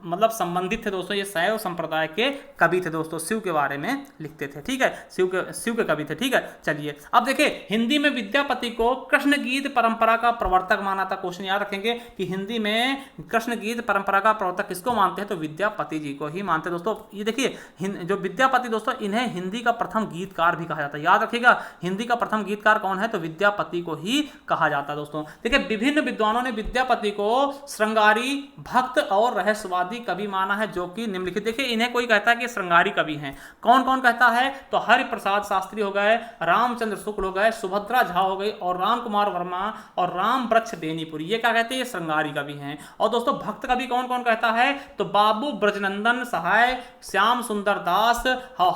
मतलब संबंधित थे दोस्तों। ये शैव संप्रदाय के कवि थे दोस्तों, शिव के बारे में लिखते थे। ठीक है, शिव के कवि थे। ठीक है, चलिए अब देखिए हिंदी में विद्यापति को कृष्ण गीत परंपरा का प्रवर्तक माना था। क्वेश्चन याद रखेंगे कि हिंदी में कृष्ण गीत परंपरा का प्रवर्तक किसको मानते हैं, तो विद्यापति जी को ही मानते दोस्तों। ये देखिए जो विद्यापति दोस्तों, इन्हें हिंदी का प्रथम गीतकार भी कहा जाता है। याद रखिएगा हिंदी का प्रथम गीतकार कौन है, तो विद्यापति को ही कहा जाता है दोस्तों। देखिए विभिन्न विद्वानों ने विद्यापति को श्रृंगारी, भक्त और रहस्यवादी कवि माना है, जो कि निम्नलिखित। देखिए इन्हें कोई कहता है कि श्रृंगारी कवि हैं, कौन कौन कहता है, तो हरिप्रसाद शास्त्री हो गए, रामचंद्र शुक्ल हो गए, सुभद्रा झा हो गई, और राम कुमार वर्मा और राम वृक्ष बेनीपुरी, ये क्या कहते हैं, ये श्रृंगारी कवि हैं। और दोस्तों भक्त कवि कौन कौन कहता है, तो बाबू ब्रजनंदन सहाय, श्याम सुंदर दास,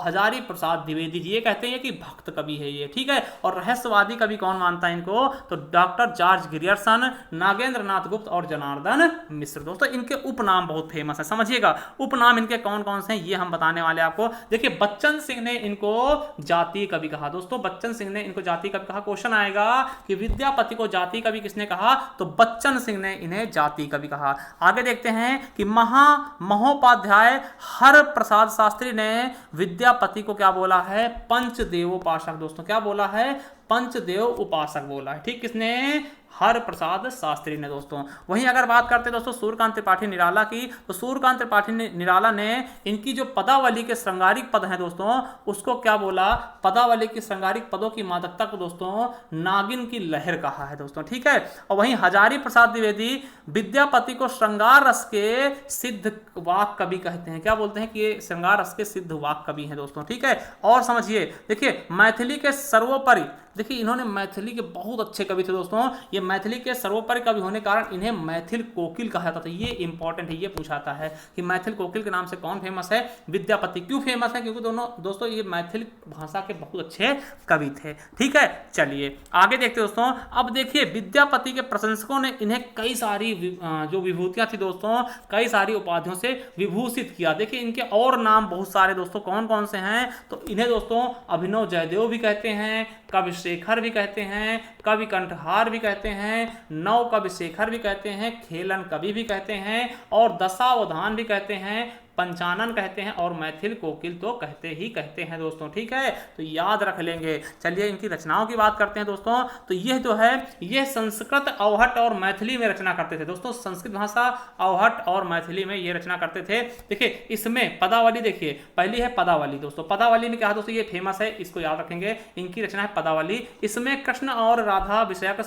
हजारी प्रसाद द्विवेदी जी, ये कहते हैं कि भक्त कवि है ये। ठीक है, और रहस्यवादी कवि कौन मानता है इनको, तो डॉक्टर जॉर्ज ग्रियर्सन, नागेंद्र नाथ गुप्त और जनार्दन मिश्र। दोस्तों इनके उपनाम बहुत फेमस है, समझिएगा उपनाम इनके कौन कौन से हैं ये हम बताने वाले आपको। देखिए बच्चन सिंह ने इनको जातीय कवि कहा दोस्तों, बच्चन सिंह ने इनको जातीय कवि कहा। क्वेश्चन आएगा कि विद्यापति को जातीय कवि किसने कहा, तो बच्चन सिंह ने इन्हें जातीय कवि कहा। आगे देखते हैं कि महोपाध्याय हर प्रसाद शास्त्री ने विद्यापति को क्या बोला है, पंचदेवोपासक दोस्तों। क्या बोला है, पंचदेव उपासक बोला है। ठीक, किसने? हर प्रसाद शास्त्री ने दोस्तों। वहीं अगर बात करते हैं दोस्तों सूर्यकांत त्रिपाठी निराला की, तो सूर्यकांत त्रिपाठी निराला ने इनकी जो पदावली के श्रृंगारिक पद हैं दोस्तों, उसको क्या बोला? पदावली की श्रृंगारिक पदों की मादकता को दोस्तों नागिन की लहर कहा है दोस्तों। ठीक है। और वहीं हजारी प्रसाद द्विवेदी विद्यापति को श्रृंगार रस के सिद्ध वाक कवि कहते हैं। क्या बोलते हैं? कि ये श्रृंगार रस के सिद्ध वाक कवि हैं दोस्तों। ठीक है। और समझिए, देखिए मैथिली के सर्वोपरि, देखिए इन्होंने मैथिली के बहुत अच्छे कवि थे दोस्तों। ये मैथिली के सर्वोपरि कवि होने के कारण इन्हें मैथिल कोकिल कहा जाता था। ये इंपॉर्टेंट है, ये पूछाता है कि मैथिल कोकिल के नाम से कौन फेमस है? विद्यापति। क्यों फेमस है? क्योंकि दोनों दोस्तों ये मैथिल भाषा के बहुत अच्छे कवि थे। ठीक है, चलिए आगे देखते दोस्तों। अब देखिए विद्यापति के प्रशंसकों ने इन्हें कई सारी जो विभूतियां थी दोस्तों, कई सारी उपाधियों से विभूषित किया। देखिए इनके और नाम बहुत सारे दोस्तों कौन कौन से हैं, तो इन्हें दोस्तों अभिनव जयदेव भी कहते हैं, कवि शेखर भी कहते हैं, कवि कंठहार भी कहते हैं, नव कवि शेखर भी कहते हैं, खेलन कवि भी कहते हैं, और दशावधान भी कहते हैं, पंचानन कहते हैं, और मैथिल कोकिल तो कहते ही कहते हैं दोस्तों। ठीक है, तो याद रख लेंगे। चलिए इनकी रचनाओं की बात करते हैं दोस्तों। तो यह जो है ये संस्कृत, अवहट और मैथिली में रचना करते थे दोस्तों। संस्कृत भाषा, अवहट और मैथिली में ये रचना करते थे। देखिए इसमें पदावली, देखिए पहली है पदावली दोस्तों। पदावली में क्या है दोस्तों? ये फेमस है, इसको याद रखेंगे। इनकी रचना है पदावली। इसमें कृष्ण और राधा विषयक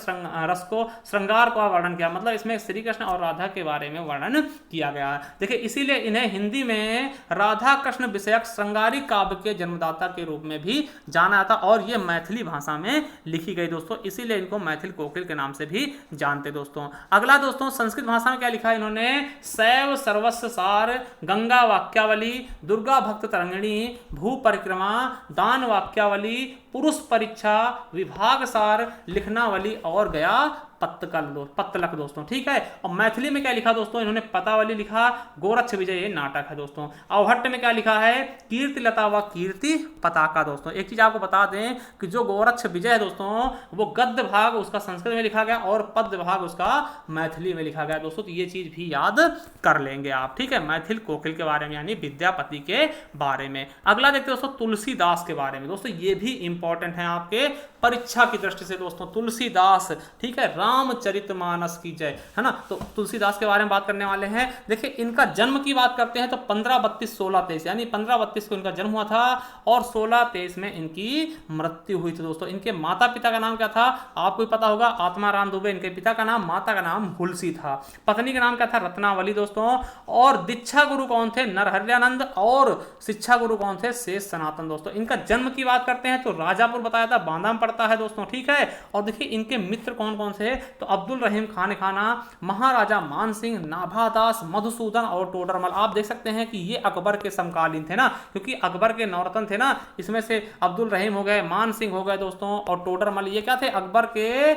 रस को, श्रृंगार का वर्णन किया, मतलब इसमें श्री कृष्ण और राधा के बारे में वर्णन किया गया है। देखिए इसीलिए इन्हें हिंदी में राधा कृष्ण विषयक श्रृंगारी काव्य के जन्मदाता के रूप में भी जाना जाता, और ये मैथिली भाषा में लिखी गई दोस्तों, इसीलिए इनको मैथिल कोकिल के नाम से भी जानते दोस्तों। अगला दोस्तों संस्कृत भाषा में क्या लिखा है इन्होंने? शैव सर्वस्व सार, गंगा वाक्यावली, दुर्गा भक्त तरंगिणी, भू परिक्रमा, दान वाक्यावली, पुरुष परीक्षा, विभाग सार, लिखनावली, और गया पत्तलक दोस्तों। ठीक है। और मैथिली में क्या लिखा दोस्तों इन्होंने? पदावली लिखा, गोरक्ष विजय ये नाटक है दोस्तों। अवहट्ट में क्या लिखा है? कीर्ति लता व कीर्ति पताका दोस्तों। एक चीज आपको बता दें कि जो गोरक्ष विजय है दोस्तों, वो गद्य भाग उसका संस्कृत में लिखा गया और पद्य भाग उसका मैथिली में लिखा गया दोस्तों। तो ये चीज भी याद कर लेंगे आप। ठीक है, मैथिल कोकिल के बारे में यानी विद्यापति के बारे में। अगला देखते दोस्तों तुलसीदास के बारे में दोस्तों। ये भी इंपॉर्टेंट है आपके परीक्षा की दृष्टि से दोस्तों। तुलसीदास, ठीक है, रामचरितमानस की जय, है ना। तो तुलसीदास के बारे में बात करने वाले हैं। देखिए इनका जन्म की बात करते हैं तो 1532-1623 यानी 1532 को इनका जन्म हुआ था और 1623 में इनकी मृत्यु हुई थी दोस्तों। इनके माता पिता का नाम क्या था? आपको पता होगा, आत्माराम दुबे इनके पिता का नाम, माता का नाम हुलसी था। पत्नी का नाम क्या था? रत्नावली दोस्तों। और दीक्षा गुरु कौन थे? नरहरियानंद। और शिक्षा गुरु कौन थे? शेष सनातन दोस्तों। इनका जन्म की बात करते हैं तो राजापुर बताया था, बांदा में पड़ता है दोस्तों। ठीक है। और देखिए इनके मित्र कौन कौन से? तो अब्दुल रहीम खान खाना, महाराजा मान सिंह, नाभादास, मधुसूदन और टोडरमल। आप देख सकते हैं कि ये अकबर के समकालीन थे ना, क्योंकि अकबर के नौरतन थे ना। इसमें से अब्दुल रहीम हो गए, मान सिंह हो गए दोस्तों, और टोडरमल ये क्या थे? अकबर के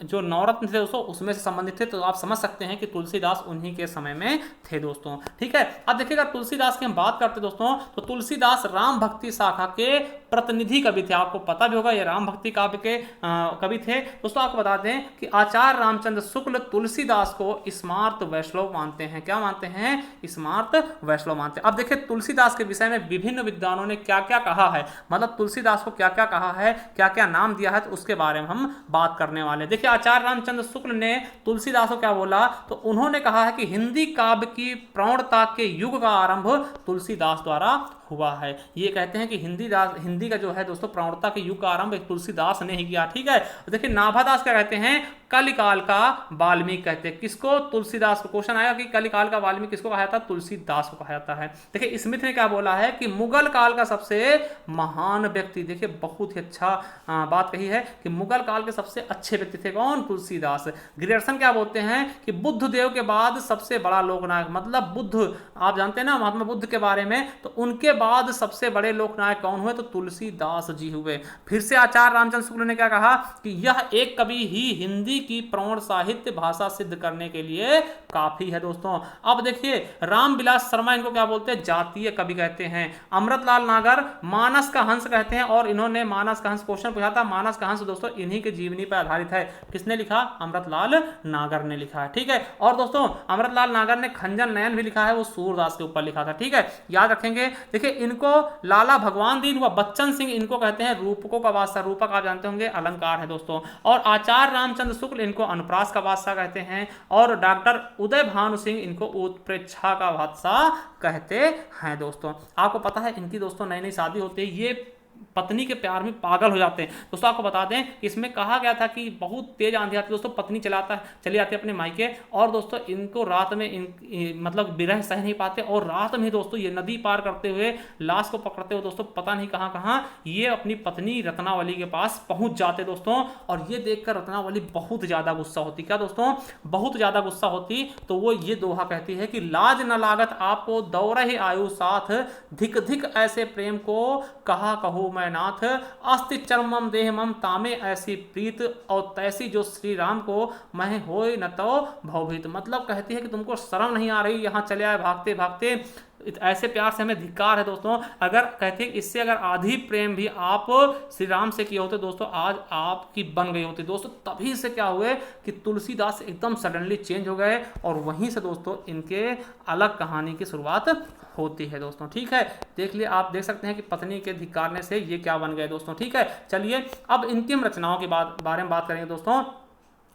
जो नौरत्न थे दोस्तों उसमें से संबंधित थे। तो आप समझ सकते हैं कि तुलसीदास उन्हीं के समय में थे दोस्तों। ठीक है। अब देखिएगा तुलसीदास की हम बात करते दोस्तों, तो तुलसीदास राम भक्ति शाखा के प्रतिनिधि कवि थे। आपको पता भी होगा ये राम भक्ति काव्य के कवि थे दोस्तों। आपको बता दें कि आचार्य रामचंद्र शुक्ल तुलसीदास को स्मार्त वैष्णव मानते हैं। क्या मानते हैं? स्मार्त वैष्णव मानते हैं। अब देखिए तुलसीदास के विषय में विभिन्न विद्वानों ने क्या क्या कहा है, मतलब तुलसीदास को क्या क्या कहा है, क्या क्या नाम दिया है, तो उसके बारे में हम बात करने वाले हैं। देखिए आचार्य रामचंद्र शुक्ल ने तुलसीदास को क्या बोला, तो उन्होंने कहा है कि हिंदी काव्य की प्रौढ़ता के युग का आरंभ तुलसीदास द्वारा हुआ है। ये कहते हैं कि हिंदी का जो है दोस्तों प्रौढ़ता के युग का आरंभ तुलसीदास ने ही किया। ठीक है। देखिए नाभादास क्या कहते हैं? कलिकाल का वाल्मीकि कहते हैं। किसको? तुलसीदास को। क्वेश्चन आया कि कलिकाल का वाल्मीकि किसको कहा जाता है? तुलसीदास को कहा जाता है। देखिए स्मिथ ने क्या बोला है कि मुगल काल का सबसे महान व्यक्ति, देखिए बहुत ही अच्छा बात कही है कि मुगल काल के सबसे अच्छे व्यक्ति थे कौन? तुलसीदास। ग्रियर्सन क्या बोलते हैं कि बुद्ध देव के बाद सबसे बड़ा लोकनायक, मतलब बुद्ध, आप जानते हैं ना महात्मा बुद्ध के बारे में, तो उनके बाद सबसे बड़े लोकनायक कौन हुए? तो तुलसीदास जी हुए। फिर से आचार्य रामचंद्र शुक्ल ने क्या कहा कि यह एक कवि ही हिंदी की प्रौढ़ साहित्य भाषा सिद्ध करने के लिए काफी है दोस्तों। अब देखिए रामविलास शर्मा इनको क्या बोलते हैं? जातीय कवि कहते हैं। अमृतलाल नागर मानस का हंस कहते हैं, और इन्होंने मानस का हंस क्वेश्चन पूछा था। मानस का हंस दोस्तों इन्हीं के जीवनी पर आधारित है। किसने लिखा? अमृतलाल नागर ने लिखा है। ठीक है। और दोस्तों अमृतलाल नागर ने खंजन नयन भी लिखा है, वो सूरदास के ऊपर लिखा था। ठीक है, याद रखेंगे। देखिए इनको लाला भगवान दीन व बच्चन सिंह इनको कहते हैं रूपकों का बादशाह। रूपक आप जानते होंगे अलंकार है दोस्तों। और आचार्य रामचंद्र शुक्ल इनको अनुप्रास का बादशाह कहते हैं। और डॉक्टर उदय भानु सिंह इनको उत्प्रेक्षा का बादशाह कहते हैं दोस्तों। आपको पता है इनकी दोस्तों नई नई शादी होती है, ये पत्नी के प्यार में पागल हो जाते हैं दोस्तों। आपको बता दें कि इसमें कहा गया था कि बहुत तेज आंधी आती है दोस्तों, पत्नी चली आती है अपने मायके, और दोस्तों इनको रात में मतलब विरह सह नहीं पाते, और रात में दोस्तों ये नदी पार करते हुए लाश को पकड़ते हुए दोस्तों पता नहीं कहां कहां ये अपनी पत्नी रत्नावली के पास पहुंच जाते दोस्तों। और ये देखकर रत्नावली बहुत ज्यादा गुस्सा होती, क्या दोस्तों, बहुत ज्यादा गुस्सा होती, तो वो ये दोहा कहती है कि लाज न लागत आपको दौरहि आयु साथ, धिक धिक ऐसे प्रेम को कहा कहूँ मैं नाथ, अस्ति चरमम देहमम तामे ऐसी प्रीत, और तैसी जो श्री राम को मैं होए न तो भवभीत। मतलब कहती है कि तुमको शर्म नहीं आ रही, यहाँ चले आए भागते भागते, ऐसे प्यार से हमें धिक्कार है दोस्तों। अगर कहते हैं इससे अगर आधी प्रेम भी आप श्री राम से किए होते दोस्तों, आज आपकी बन गई होती दोस्तों। तभी से क्या हुए कि तुलसीदास एकदम सडनली चेंज हो गए, और वहीं से दोस्तों इनके अलग कहानी की शुरुआत होती है दोस्तों। ठीक है, देख लिए, आप देख सकते हैं कि पत्नी के धिक्कारने से ये क्या बन गए दोस्तों। ठीक है, चलिए अब इनकी हम रचनाओं के बारे में बात करेंगे दोस्तों,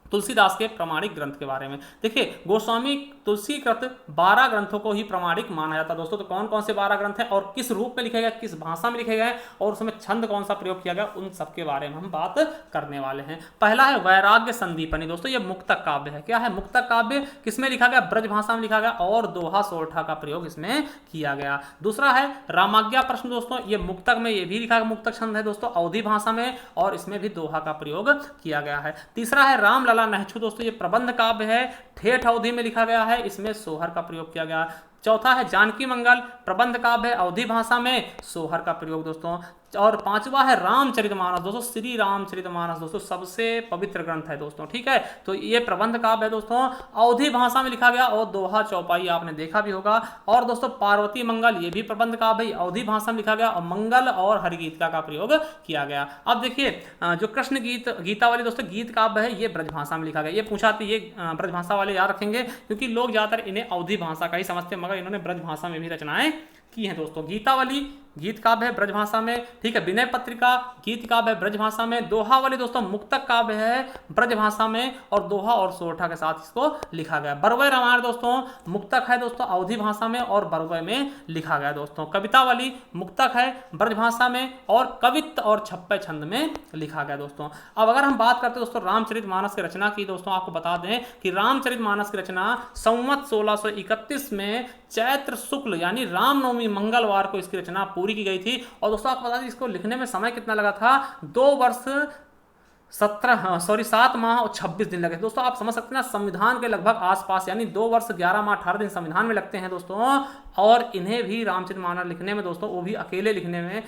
तुलसीदास के प्रामाणिक ग्रंथ के बारे में। देखिए, गोस्वामी तुलसीकृत 12 ग्रंथों को ही प्रामाणिक माना जाता है दोस्तों। तो कौन कौन से 12 ग्रंथ हैं और किस रूप में लिखे गए, किस भाषा में लिखे गए, और उसमें छंद कौन सा प्रयोग किया गया, उन सब के बारे में हम बात करने वाले हैं। पहला है वैराग्य संदीपनी दोस्तों, ये मुक्तक काव्य है। क्या है मुक्तक काव्य, किसमें लिखा गया, ब्रज भाषा में लिखा गया, और दोहा सोरठा का प्रयोग इसमें किया गया। दूसरा है रामाज्ञा प्रश्न दोस्तों, ये मुक्तक में ये भी लिखा गया, मुक्तक छंद है दोस्तों, अवधी भाषा में, और इसमें भी दोहा का प्रयोग किया गया है। तीसरा है राम नहछू दोस्तों, ये प्रबंध काव्य है, ठेठ अवधि में लिखा गया है, इसमें सोहर का प्रयोग किया गया। चौथा है जानकी मंगल, प्रबंध काव्य है, अवधी भाषा में, सोहर का प्रयोग दोस्तों। और पांचवा है रामचरितमानस दोस्तों, श्री रामचरितमानस दोस्तों सबसे पवित्र ग्रंथ है दोस्तों। ठीक है, तो ये प्रबंध काव्य है दोस्तों, अवधी भाषा में लिखा गया, और दोहा चौपाई आपने देखा भी होगा। और दोस्तों पार्वती मंगल, ये भी प्रबंध काव्य है, अवधी भाषा में लिखा गया, और मंगल और हरिगीतिका का प्रयोग किया गया। अब देखिए, जो कृष्ण गीता वाली दोस्तों गीत काव्य है, ये ब्रज भाषा में लिखा गया। ये पूछा था, ये ब्रज भाषा वाले याद रखेंगे, क्योंकि लोग ज्यादातर इन्हें अवधी भाषा का ही समझते हैं, मगर इन्होंने ब्रज भाषा में भी रचनाएं की हैं दोस्तों। गीतावली गीत काव्य है ब्रज भाषा में, ठीक है। विनय पत्रिका गीत काव्य है ब्रज भाषा में। दोहावली दोस्तों मुक्तक काव्य है ब्रज भाषा में, और दोहा और सोरठा के साथ इसको लिखा गया। बरवय रामायण दोस्तों मुक्तक है दोस्तों अवधी भाषा में, और बरवय में लिखा गया दोस्तों। कवितावली मुक्तक है ब्रज भाषा में, और कवित्त और छप्पे छंद में लिखा गया दोस्तों। अब अगर हम बात करते हैं दोस्तों रामचरितमानस की रचना की, दोस्तों आपको बता दें कि रामचरितमानस की रचना संवत 1631 में चैत्र शुक्ल यानी रामनवमी मंगलवार को इसकी रचना पूरी की गई थी। और दोस्तों आपको बता दें इसको लिखने में समय कितना लगा था, 2 वर्ष 7 माह और 26 दिन लगे दोस्तों। आप समझ सकते हैं ना, संविधान के लगभग आसपास, यानी 2 वर्ष 11 माह 18 दिन संविधान में लगते हैं दोस्तों। और इन्हें भी रामचरितमानस लिखने में दोस्तों, वो भी अकेले लिखने में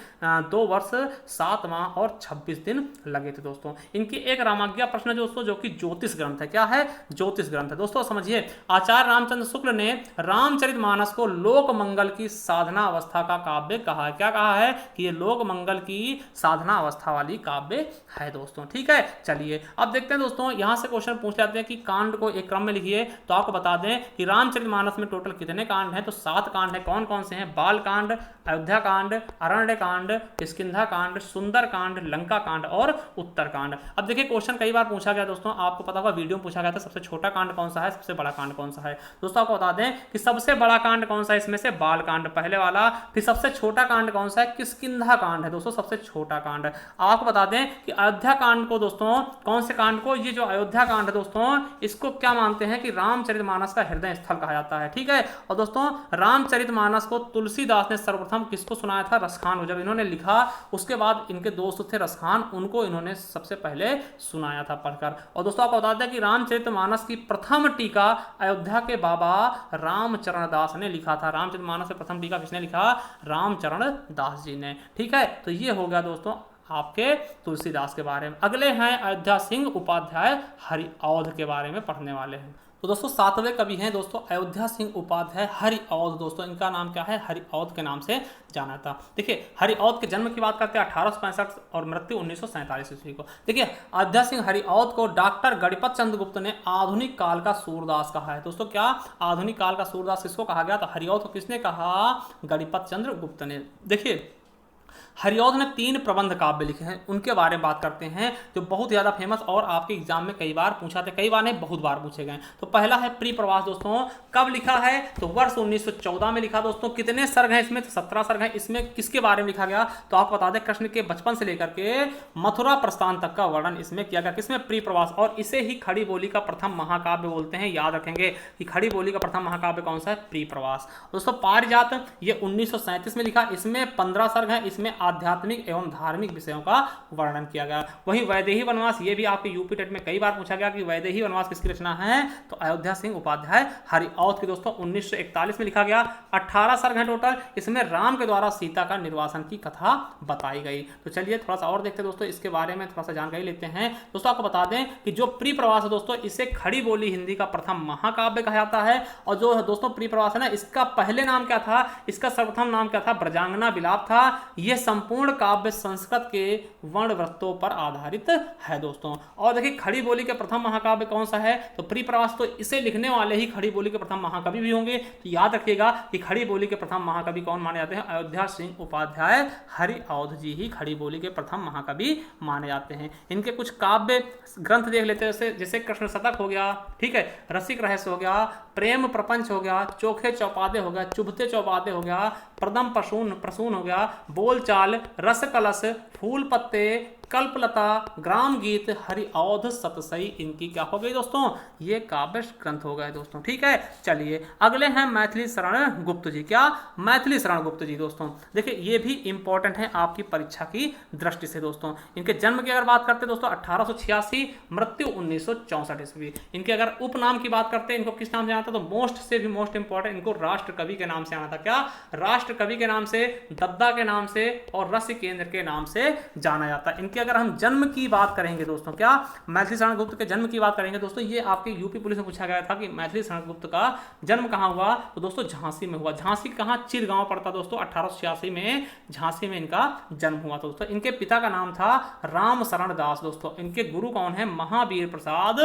2 वर्ष 7 माह और 26 दिन लगे थे दोस्तों। इनकी एक रामाज्ञा प्रश्न दोस्तों, जो कि ज्योतिष ग्रंथ है। क्या है, ज्योतिष ग्रंथ है दोस्तों। समझिए, आचार्य रामचंद्र शुक्ल ने रामचरितमानस को लोक मंगल की साधना अवस्था का काव्य कहा है। क्या कहा है कि ये लोक मंगल की साधना अवस्था वाली काव्य है दोस्तों। ठीक है, चलिए अब देखते हैं दोस्तों, यहां से क्वेश्चन पूछ जाते हैं कि कांड को एक क्रम में लिखिए। तो आपको बता दें कि रामचरितमानस में टोटल कितने कांड हैं, तो 7 कांड है। कौन कौन से हैं, बाल कांड, अयोध्या कांड, अरण्य कांड, किष्किंधा कांड, सुंदर कांड, लंका कांड और उत्तर कांड। अब देखिए क्वेश्चन कई बार पूछा गया दोस्तों, आपको पता होगा वीडियो में पूछा गया था सबसे छोटा कांड कौन सा है, सबसे बड़ा कांड कौन सा है। दोस्तों आपको बता दें कि सबसे बड़ा कांड कौन सा है, इसमें से बाल कांड पहले वाला। फिर सबसे छोटा कांड कौन सा है, किष्किंधा कांड है दोस्तों, सबसे छोटा कांड। आपको बता दें कि अयोध्या कांड को दोस्तों, कौन से कांड को, ये जो अयोध्या कांड है दोस्तों, इसको क्या मानते हैं कि रामचरितमानस का हृदय स्थल कहा जाता है। ठीक है, और दोस्तों रामचरितमानस को तुलसीदास ने सर्वप्रथम किसको सुनाया था, रसखान को। जब इन्होंने लिखा उसके बाद इनके दोस्त थे रसखान, उनको इन्होंने सबसे पहले सुनाया था पढ़कर। और दोस्तों आपको बता दें कि रामचरितमानस की प्रथम टीका अयोध्या के बाबा रामचरण दास ने लिखा था। रामचरितमानस की प्रथम टीका किसने लिखा, रामचरण दास जी ने। ठीक है, तो ये हो गया दोस्तों आपके तुलसीदास के बारे में। अगले हैं अयोध्या सिंह उपाध्याय हरिऔध के बारे में पढ़ने वाले हैं। तो दोस्तों सातवें कवि हैं दोस्तों अयोध्या सिंह उपाध्याय हरिऔध। दोस्तों इनका नाम क्या है, हरिऔध के नाम से जाना था। देखिए हरिऔध के जन्म की बात करते हैं 1865 और मृत्यु 1947 ईस्वी को। देखिए अयोध्या सिंह हरिऔध को डॉक्टर गणपत चंद्र गुप्त ने आधुनिक काल का सूरदास कहा है। दोस्तों क्या आधुनिक काल का सूरदास किसको कहा गया, तो हरिऔध को किसने कहा, गणपत चंद्र गुप्त ने। देखिए हरिऔध ने 3 प्रबंध काव्य लिखे हैं, उनके बारे में बात करते हैं जो बहुत ज़्यादा फेमस और आपके एग्जाम में कई बार पूछा था, कई बार नहीं बहुत बार पूछे गए। तो पहला है प्रिप्रवास। दोस्तों कब लिखा है, तो वर्ष 1914 में लिखा। दोस्तों कितने सर्ग हैं इसमें, तो 17 सर्ग हैं। इसमें किसके बारे में लिखा गया, तो आपको बता दें कृष्ण के बचपन से लेकर के मथुरा प्रस्थान तक का वर्णन इसमें किया गया। किसमें, प्रिप्रवास। और इसे ही खड़ी बोली का प्रथम महाकाव्य बोलते हैं। याद रखेंगे कि खड़ी बोली का प्रथम महाकाव्य कौन सा है, प्रिप्रवास। दोस्तों पारिजात ये 1937 में लिखा। इसमें 15 सर्ग हैं। इसमें आध्यात्मिक एवं धार्मिक विषयों का वर्णन किया गया। वहीं वैदेही वनवास, ये भी आपके यूपी टेट में कई बार पूछा गया कि वैदेही वनवास किसकी रचना है, तो अयोध्या सिंह उपाध्याय हरिऔध की। दोस्तों 1941 में लिखा गया। 18 सर्ग हैं टोटल। इसमें राम के द्वारा सीता का निर्वासन की कथा बताई गई। तो चलिए थोड़ा सा और देखते हैं दोस्तों, इसके बारे में थोड़ा सा जानकारी लेते हैं। दोस्तों आपको बता दें कि जो प्रिप्रवास है दोस्तों, इसे खड़ी बोली हिंदी का प्रथम महाकाव्य कहा जाता है। और जो दोस्तों प्रिप्रवास है ना, इसका पहले नाम क्या था, इसका सर्वप्रथम नाम क्या था, ब्रजांगना विलाप था। यह संपूर्ण काव्य संस्कृत के वर्ण वृत्तों पर आधारित है दोस्तों। और देखिए खड़ी बोली के प्रथम महाकाव्य कौन सा है, तो प्रिप्रवास। तो इसे लिखने वाले ही खड़ी बोली के प्रथम महाकवि भी होंगे। तो याद रखिएगा कि खड़ी बोली के प्रथम महाकवि कौन माने जाते हैं, अयोध्या सिंह उपाध्याय हरिऔध जी ही खड़ी बोली के प्रथम महाकवि माने जाते हैं। इनके कुछ काव्य ग्रंथ देख लेते हैं, जैसे कृष्ण शतक हो गया, ठीक है, रसिक रहस्य हो गया, प्रेम प्रपंच हो गया, चोखे चौपादे हो गया, चुभते चौपादे हो गया, प्रदम प्रसून हो गया, बोलचाल, रस कलश, फूल पत्ते, कल्पलता, ग्राम गीत, हरिऔध सतसई, इनकी क्या हो गई दोस्तों, ये काव्य ग्रंथ हो गए दोस्तों। ठीक है, चलिए अगले हैं मैथिली शरण गुप्त जी। क्या, मैथिली शरण गुप्त जी। दोस्तों देखिए ये भी इंपॉर्टेंट है आपकी परीक्षा की दृष्टि से दोस्तों। इनके जन्म की अगर बात करते हैं दोस्तों 1886, मृत्यु 1964 ईस्वी। इनके अगर उपनाम की बात करते हैं, इनको किस नाम से आना था, तो मोस्ट से भी मोस्ट इंपॉर्टेंट, इनको राष्ट्र कवि के नाम से आना था। क्या, राष्ट्र कवि के नाम से, दद्दा के नाम से और रस केंद्र के नाम से जाना जाता है। इनके अगर हम जन्म की बात करेंगे दोस्तों, क्या मैथिली शरण गुप्त के जन्म की बात करेंगे दोस्तों, ये आपके यूपी पुलिस में पूछा गया था कि मैथिली शरण गुप्त का जन्म कहां हुआ, तो दोस्तों झांसी में हुआ। झांसी कहां, चिरगांव पड़ता दोस्तों। 1886 में झांसी में इनका जन्म हुआ दोस्तों। इनके पिता का नाम था राम शरण दास दोस्तों। इनके गुरु कौन है, महावीर प्रसाद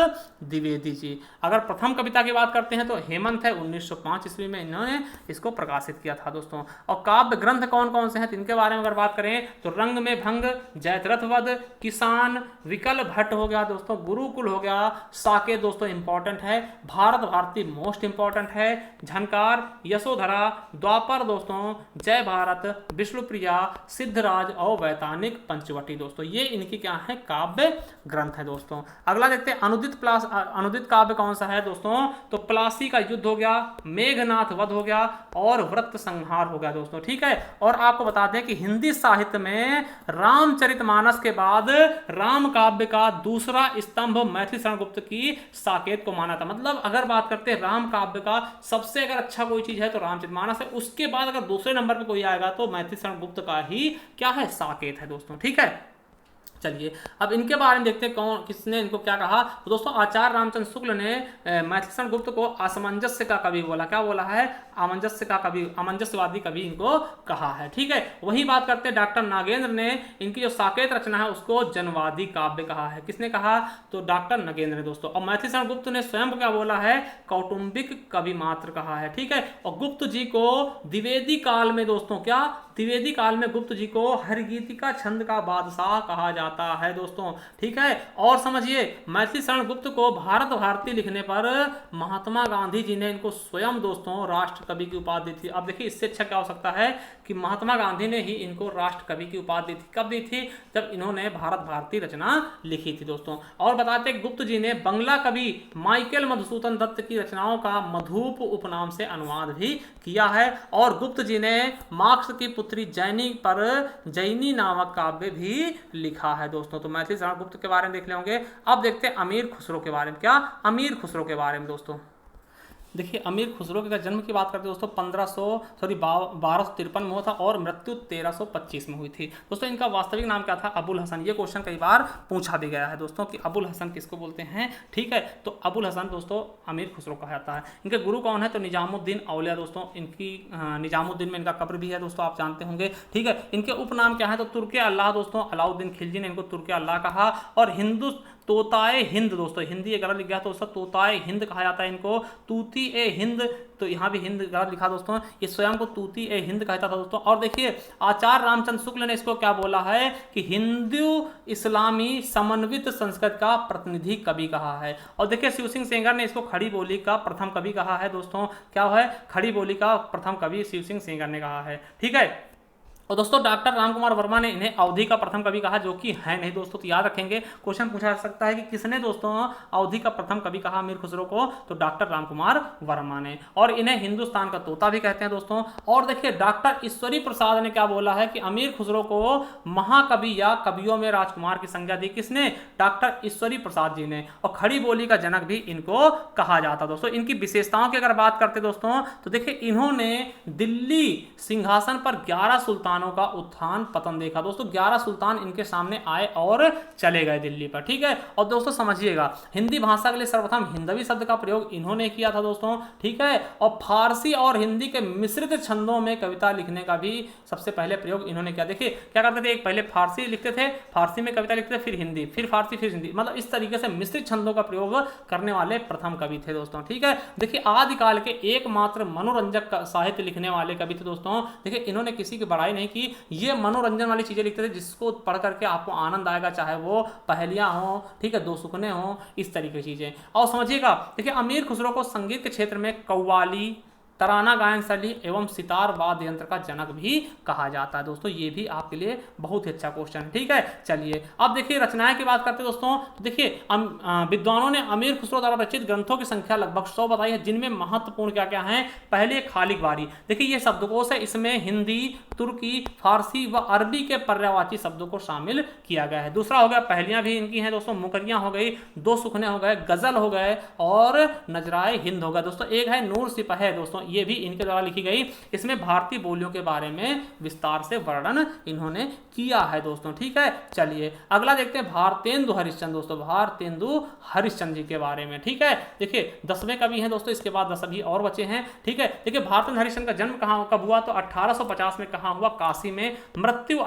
द्विवेदी जी। अगर प्रथम कविता की बात करते हैं तो हेमंत है, 1905 ईस्वी में इन्होंने इसको प्रकाशित किया था दोस्तों। और काव्य ग्रंथ कौन कौन से हैं, तो इनके बारे में अगर बात करें तो रंग में भंग, जयद्रथवध, किसान, विकल भट्ट हो गया दोस्तों, गुरुकुल हो गया, साकेत दोस्तों इंपॉर्टेंट है, भारत भारती मोस्ट इंपॉर्टेंट है, झनकार, यशोधरा, द्वापर दोस्तों, जय भारत, विष्णुप्रिया, सिद्धराज और वैतानिक पंचवटी दोस्तों। ये इनकी क्या है, काव्य ग्रंथ है दोस्तों। अगला देखते हैं अनुदित काव्य कौन सा है दोस्तों, तो प्लासी का युद्ध हो गया, मेघनाथ वध हो गया और व्रत संहार हो गया दोस्तों। ठीक है, और आपको बता दें कि हिंदी साहित्य में रामचरितमानस के बाद राम काव्य का दूसरा स्तंभ मैथिली शरण गुप्त की साकेत को माना था। मतलब अगर बात करते हैं राम काव्य का सबसे अगर अच्छा कोई चीज है तो रामचरितमानस है, उसके बाद अगर दूसरे नंबर पे कोई आएगा तो मैथिली शरण गुप्त का ही क्या है, साकेत है दोस्तों। ठीक है, चलिए अब इनके बारे में देखते हैं कौन किसने इनको क्या कहा। तो दोस्तों आचार्य रामचंद्र शुक्ल ने मैथिली शरण गुप्त को असमंजस्य का कवि बोला। क्या बोला है, आमंजस्य का कवि, आमंजस्यवादी कवि इनको कहा है। ठीक है, वही बात करते हैं डॉक्टर नागेंद्र ने इनकी जो साकेत रचना है उसको जनवादी काव्य कहा है। किसने कहा, तो डॉक्टर नागेंद्र ने दोस्तों। और मैथिली शरण गुप्त ने स्वयं को क्या बोला है, कौटुंबिक कवि मात्र कहा है। ठीक है, और गुप्त जी को द्विवेदी काल में दोस्तों, क्या द्विवेदी काल में गुप्त जी को हरिगीतिका छंद का बादशाह कहा जाता है दोस्तों। ठीक है, और समझिए मैथिली शरण गुप्त को भारत भारती लिखने पर महात्मा गांधी जी ने इनको स्वयं दोस्तों राष्ट्र कवि की उपाधि दी थी। अब देखिए इससे अच्छा क्या हो सकता है कि महात्मा गांधी ने ही इनको राष्ट्र कवि की उपाधि दी थी। कब दी थी, जब इन्होंने भारत भारती रचना लिखी थी दोस्तों। और बताते गुप्त जी ने बंगला कवि माइकल मधुसूदन दत्त की रचनाओं का मधुप उपनाम से अनुवाद भी किया है। और गुप्त जी ने मार्क्स की पुत्री जैनी पर जैनी नामक काव्य भी लिखा है दोस्तों। तो मैथिली शरण गुप्त के बारे में देख लेंगे। अब देखते हैं अमीर खुसरो के बारे में। क्या, अमीर खुसरो के बारे में दोस्तों। देखिए अमीर खुसरो का जन्म की बात करते हैं दोस्तों 1253 में हुआ था और मृत्यु 1325 में हुई थी। दोस्तों इनका वास्तविक नाम क्या था? अबुल हसन। ये क्वेश्चन कई बार पूछा भी गया है दोस्तों कि अबुल हसन किसको बोलते हैं। ठीक है, तो अबुल हसन दोस्तों अमीर खुसरो कहा जाता है। इनके गुरु कौन है? तो निजामुद्दीन औलिया दोस्तों। इनकी निजामुद्दीन में इनका कब्र भी है दोस्तों, आप जानते होंगे। ठीक है, इनके उपनाम क्या है? तो तुर्के अल्लाह दोस्तों। अलाउद्दीन खिलजी ने इनको तुर्के अल्लाह कहा। और हिंदू तोताए हिंद दोस्तों, हिंदी ये गलत लिख गया तो उसका तोताए हिंद कहा जाता है इनको। तूती ए हिंद, तो यहाँ भी हिंद गलत लिखा दोस्तों, ये स्वयं को तूती ए हिंद कहता था दोस्तों। और देखिए आचार्य रामचंद्र शुक्ल ने इसको क्या बोला है कि हिंदू इस्लामी समन्वित संस्कृत का प्रतिनिधि कवि कहा है। और देखिए शिव सिंह सेंगर ने इसको खड़ी बोली का प्रथम कवि कहा है दोस्तों। क्या है? खड़ी बोली का प्रथम कवि शिव सिंह सेंगर ने कहा है। ठीक है, और दोस्तों डॉक्टर रामकुमार वर्मा ने इन्हें अवधि का प्रथम कवि कहा, जो कि है नहीं दोस्तों, तो याद रखेंगे। क्वेश्चन पूछा जा सकता है कि किसने दोस्तों अवधि का प्रथम कवि कहा अमीर खुसरो को? तो डॉक्टर रामकुमार वर्मा ने। और इन्हें हिंदुस्तान का तोता भी कहते हैं दोस्तों। और देखिए डॉक्टर ईश्वरी प्रसाद ने क्या बोला है कि अमीर खुसरो को महाकवि या कवियों में राजकुमार की संज्ञा दी। किसने? डॉक्टर ईश्वरी प्रसाद जी ने। और खड़ी बोली का जनक भी इनको कहा जाता दोस्तों। इनकी विशेषताओं की अगर बात करते दोस्तों तो देखिए इन्होंने दिल्ली सिंहासन पर 11 सुल्तानों का उत्थान पतन देखा दोस्तों। 11 सुल्तान इनके सामने आए और चले गए दिल्ली पर। ठीक है, और दोस्तों समझिएगा हिंदी भाषा के लिए सर्वप्रथम हिंदवी शब्द का प्रयोग इन्होंने किया था दोस्तों। ठीक है, और फारसी और हिंदी के मिश्रित छंदों में कविता लिखने का भी सबसे पहले प्रयोग इन्होंने किया। देखिए क्या करते थे, एक पहले फारसी लिखते थे, फारसी में कविता लिखते थे, फिर हिंदी, फिर फारसी, फिर हिंदी, मतलब इस तरीके से मिश्रित छंदों का प्रयोग करने वाले प्रथम कवि थे दोस्तों। ठीक है, देखिए आदिकाल के एकमात्र मनोरंजक साहित्य लिखने वाले कवि थे दोस्तों। देखिए इन्होंने किसी की बड़ाई नहीं की, ये मनोरंजन वाली चीजें लिखते थे जिसको पढ़ करके आपको आनंद आएगा, चाहे वो पहेलियां हो, ठीक है, दो सुखने हो, इस तरीके की चीजें। और समझिएगा देखिए अमीर खुसरो को संगीत के क्षेत्र में कव्वाली, तराना गायन शैली एवं सितार वाद्य यंत्र का जनक भी कहा जाता है दोस्तों। ये भी आपके लिए बहुत ही अच्छा क्वेश्चन है। ठीक है, चलिए अब देखिए रचनाएं की बात करते हैं दोस्तों। तो देखिए विद्वानों ने अमीर खुसरो द्वारा रचित ग्रंथों की संख्या लगभग 100 बताई है, जिनमें महत्वपूर्ण क्या क्या है। पहले खालिक बारी, देखिए ये शब्दकोश है, इसमें हिंदी, तुर्की, फारसी व अरबी के पर्यायवाची शब्दों को शामिल किया गया है। दूसरा हो गया पहलियां भी इनकी हैं दोस्तों, मुकरियां हो गई, दो सुखने हो गए, गजल हो गए और नजराए हिंद हो गया दोस्तों। एक है नूर सिपह दोस्तों, ये भी इनके द्वारा लिखी गई, इसमें भारतीय बोलियों के बारे में विस्तार से वर्णन इन्होंने किया है दोस्तों। ठीक है, चलिए अगला देखते हैं भारतेंदु हरिश्चंद्र दोस्तों, भारतेंदु हरिश्चंद्र जी के बारे में। ठीक है, देखिए 10वें कवि हैं दोस्तों, इसके बाद 10 अभी और बचे हैं। ठीक है, देखिए भारतेंदु हरिश्चंद्र का जन्म कहाँ कब हुआ? तो 1850 में कहाँ हुआ? काशी में। मृत्यु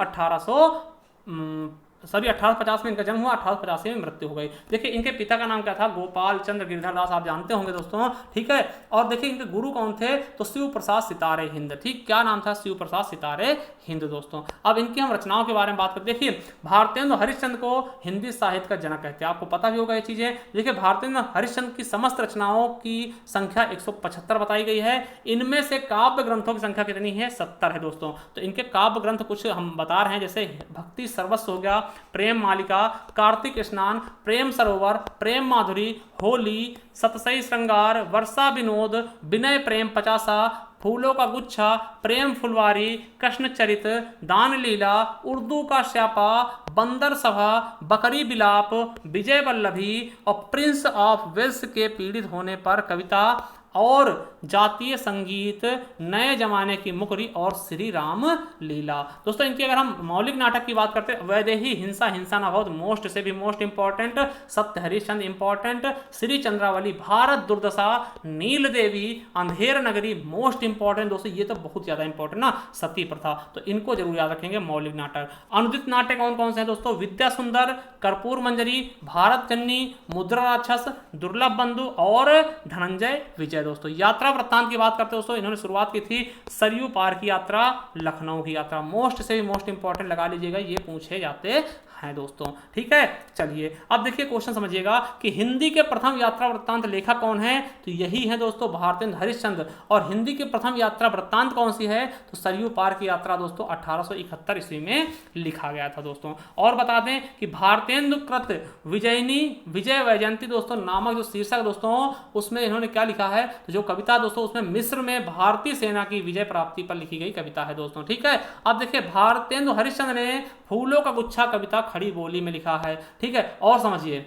1850 में इनका जन्म हुआ, 1885 में मृत्यु हो गई। देखिए इनके पिता का नाम क्या था? गोपाल चंद्र गिरधर दास, आप जानते होंगे दोस्तों। ठीक है, और देखिए इनके गुरु कौन थे? तो शिव प्रसाद सितारे हिंद। ठीक, क्या नाम था? शिव प्रसाद सितारे हिंद दोस्तों। अब इनकी हम रचनाओं के बारे में बात करते हैं। देखिए भारतेंदु हरिश्चंद्र को हिंदी साहित्य का जनक कहते हैं, आपको पता भी होगा ये चीजें। देखिए भारतेंदु हरिश्चंद्र की समस्त रचनाओं की संख्या 175 बताई गई है। इनमें से काव्य ग्रंथों की संख्या कितनी है? 70 है दोस्तोों। तो इनके काव्य ग्रंथ कुछ हम बता रहे हैं, जैसे भक्ति सर्वस्व हो गया, प्रेम मालिका, कार्तिक स्नान, प्रेम सरोवर, प्रेम माधुरी, होली, सतसई श्रृंगार, वर्षा विनोद, विनय प्रेम 50, फूलों का गुच्छा, प्रेम फुलवारी, कृष्ण चरित, दान लीला, उर्दू का स्यापा, बंदर सभा, बकरी बिलाप, विजय वल्लभी और प्रिंस ऑफ वेल्स के पीड़ित होने पर कविता और जातीय संगीत, नए जमाने की मुकरी और श्री राम लीला। दोस्तों इनकी अगर हम मौलिक नाटक की बात करते हैं, वैदेही, हिंसा, हिंसा ना बहुत, मोस्ट से भी मोस्ट इंपॉर्टेंट, सत्य हरिश्चंद्र इंपॉर्टेंट, श्री चंद्रावली, भारत दुर्दशा, नील देवी, अंधेर नगरी मोस्ट इंपॉर्टेंट दोस्तों, ये तो बहुत ज्यादा इंपॉर्टेंट ना, सती प्रथा, तो इनको जरूर याद रखेंगे मौलिक नाटक। अनुदित नाटक कौन कौन से हैं दोस्तों? विद्या सुंदर, कर्पूर मंजरी, भारत जन्नी, मुद्रा राक्षस, दुर्लभ बंधु और धनंजय विजय दोस्तों। यात्रा वृत्तांत की बात करते हैं दोस्तों, इन्होंने शुरुआत की थी सरयू पार की यात्रा, लखनऊ की यात्रा, मोस्ट से भी मोस्ट इंपॉर्टेंट लगा लीजिएगा, ये पूछे जाते हैं दोस्तों। ठीक है, चलिए अब देखिए क्वेश्चन समझिएगा कि हिंदी के प्रथम यात्रा वृत्तांत लेखक कौन है? तो यही है दोस्तों भारतेंदु हरिश्चंद्र। और हिंदी की प्रथम यात्रा वृत्तांत कौन सी है? तो सरयू पार की यात्रा दोस्तों 1871 ईस्वी में लिखा गया था दोस्तों। और बता दें कि भारतेंदु कृत विजयिनी विजय वैजयंती दोस्तों नामक जो शीर्षक दोस्तों, उसमें इन्होंने क्या लिखा है? तो जो कविता दोस्तों उसमें मिस्र में भारतीय सेना की विजय प्राप्ति पर लिखी गई कविता है दोस्तों। ठीक है, अब देखिए भारतेंदु हरिश्चंद्र ने फूलों का गुच्छा कविता खड़ी बोली में लिखा है। ठीक है, और समझिए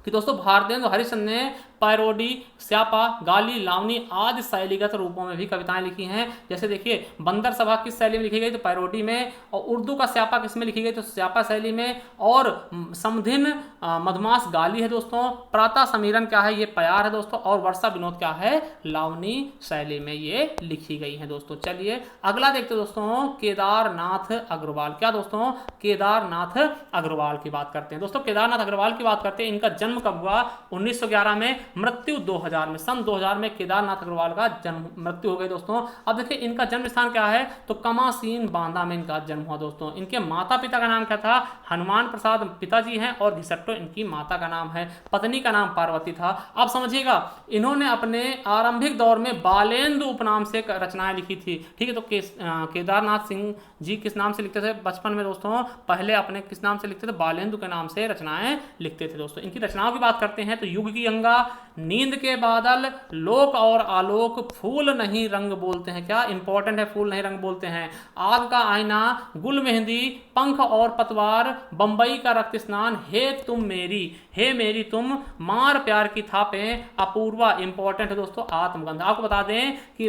कि दोस्तों भारतेंदु हरिश्चंद्र ने पैरोडी, स्यापा, गाली, लावनी आदि शैलीगत रूपों में भी कविताएं लिखी हैं। जैसे देखिए बंदर सभा किस शैली में लिखी गई, तो पैरोडी में, और उर्दू का स्यापा किस में लिखी गई, तो स्यापा शैली में, और समधिन मधुमास गाली है दोस्तों, प्रातः समीरन क्या है, ये प्यार है दोस्तों, और वर्षा विनोद क्या है, लावनी शैली में ये लिखी गई है दोस्तों। चलिए अगला देखते हैं दोस्तों, केदारनाथ अग्रवाल। क्या दोस्तों, केदारनाथ अग्रवाल की बात करते हैं दोस्तों। केदारनाथ अग्रवाल की बात करते हैं, इनका जन्म कब हुआ, 1911 में, मृत्यु 2000 में, सन 2000 में केदारनाथ अग्रवाल का जन्म मृत्यु हो गई दोस्तों। अब देखिए इनका जन्म स्थान क्या है, तो कमासीन बांदा में इनका जन्म हुआ दोस्तों। इनके माता पिता का नाम क्या था, हनुमान प्रसाद पिताजी हैं, और घिसट्टो इनकी माता का नाम है, पत्नी का नाम पार्वती था। अब समझिएगा इन्होंने अपने आरंभिक दौर में बालेंदु उपनाम से रचनाएं लिखी थी, ठीक है। तो केदारनाथ सिंह जी किस नाम से लिखते थे बचपन में दोस्तों, पहले अपने किस नाम से लिखते थे, बालेंदु के नाम से रचनाएं लिखते थे दोस्तों। इनकी रचनाओं की बात करते हैं तो युग की गंगा, नींद के बादल, लोक और आलोक, फूल नहीं रंग बोलते हैं, क्या इंपॉर्टेंट है, फूल नहीं रंग बोलते हैं, आग का आईना, गुल मेहंदी, पंख और पतवार, बंबई का रक्त स्नान, हे मेरी तुम, मार प्यार की थापें, अपूर्वा इंपॉर्टेंट है दोस्तों, आत्मगंध। आपको बता दें कि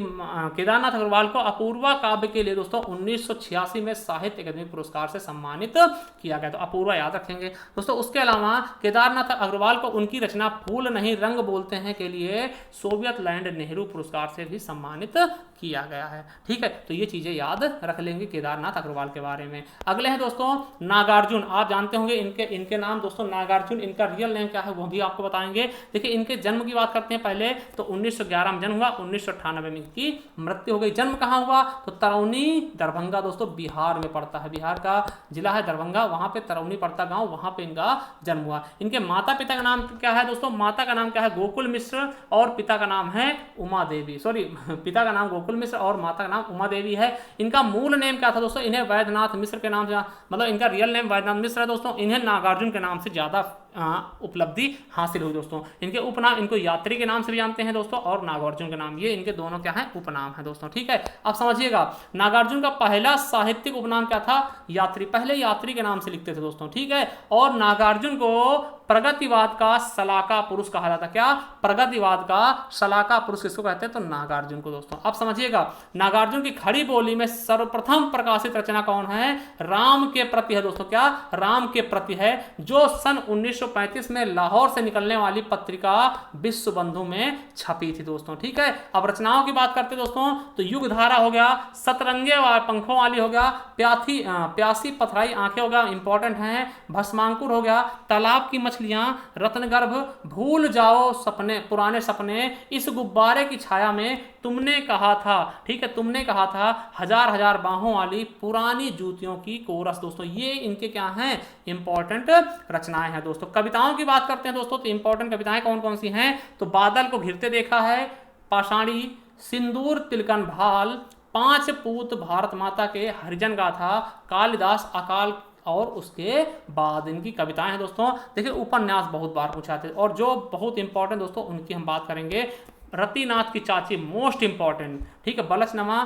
केदारनाथ अग्रवाल को अपूर्वा काव्य के लिए दोस्तों 1986 में साहित्य अकादमी पुरस्कार से सम्मानित किया गया, तो अपूर्वा याद रखेंगे दोस्तों। उसके अलावा केदारनाथ अग्रवाल को उनकी रचना फूल नहीं रंग बोलते हैं के लिए सोवियत लैंड नेहरू पुरस्कार से भी सम्मानित किया गया है, ठीक है। तो ये चीजें याद रख लेंगे केदारनाथ अग्रवाल के बारे में। अगले हैं दोस्तों नागार्जुन। आप जानते होंगे इनके नाम दोस्तों नागार्जुन, इनका रियल नेम क्या है वो भी आपको बताएंगे। देखिए इनके जन्म की बात करते हैं पहले, तो 1911 में जन्म हुआ, 1998 में इनकी मृत्यु हो गई। जन्म कहाँ हुआ, तो तरौनी दरभंगा दोस्तों, बिहार में पड़ता है, बिहार का जिला है दरभंगा, वहां पे तरौनी पड़ता गांव, वहां पे इनका जन्म हुआ। इनके माता पिता का नाम क्या है दोस्तों, माता का नाम क्या है, गोकुल मिश्र, और पिता का नाम है उमा देवी, पिता का नाम गोकुल मिश्र और माता का नाम उमा देवी है। इनका मूल नेम क्या था दोस्तों, इन्हें वैद्यनाथ मिश्र के नाम से, मतलब इनका रियल नेम वैद्यनाथ मिश्र है दोस्तों। इन्हें नागार्जुन के नाम से ज्यादा उपलब्धि हासिल हुई दोस्तों। इनके उपनाम, इनको यात्री के नाम से भी जानते हैं दोस्तों, और नागार्जुन के नाम, ये इनके दोनों क्या है, उपनाम है दोस्तों, ठीक है। अब समझिएगा नागार्जुन का पहला साहित्यिक उपनाम क्या था, यात्री, पहले यात्री के नाम से लिखते थे दोस्तों, ठीक है। और नागार्जुन को प्रगतिवाद का सलाका पुरुष कहा जाता, क्या, प्रगतिवाद का सलाका पुरुष किसको कहते हैं, तो नागार्जुन को दोस्तों। अब समझिएगा नागार्जुन की खड़ी बोली में सर्वप्रथम प्रकाशित रचना कौन है, राम के प्रति है दोस्तों, क्या, राम के प्रति है, जो सन 1935 में लाहौर से निकलने वाली पत्रिका विश्व बंधु में छपी थी दोस्तों, ठीक है। अब रचनाओं की बात करते दोस्तों, तो युग धारा हो गया, सतरंगे पंखों वाली हो गया, प्यासी पथराई आंखें हो गया, इंपॉर्टेंट है, भस्मांकुर हो गया, तालाब की मछलियां, रत्नगर्भ, भूल जाओ सपने, पुराने सपने, इस गुब्बारे की छाया में, तुमने कहा था, ठीक है, तुमने कहा था, हजार हजार बाहों वाली, पुरानी जूतियों की कोरस दोस्तों। ये इनके क्या हैं, इंपॉर्टेंट रचनाएं हैं दोस्तों। कविताओं की बात करते हैं दोस्तों, तो इंपॉर्टेंट कविताएं कौन कौन सी हैं, तो बादल को घिरते देखा है, पाषाणी, सिंदूर तिलकन भाल, पांच पूत भारत माता के, हरिजन गाथा, कालिदास अकाल, और उसके बाद इनकी कविताएं हैं दोस्तों। देखिए उपन्यास बहुत बार पूछा थे, और जो बहुत इंपॉर्टेंट दोस्तों उनकी हम बात करेंगे, रतिनाथ की चाची, मोस्ट इंपॉर्टेंट, ठीक है, बलचनमा,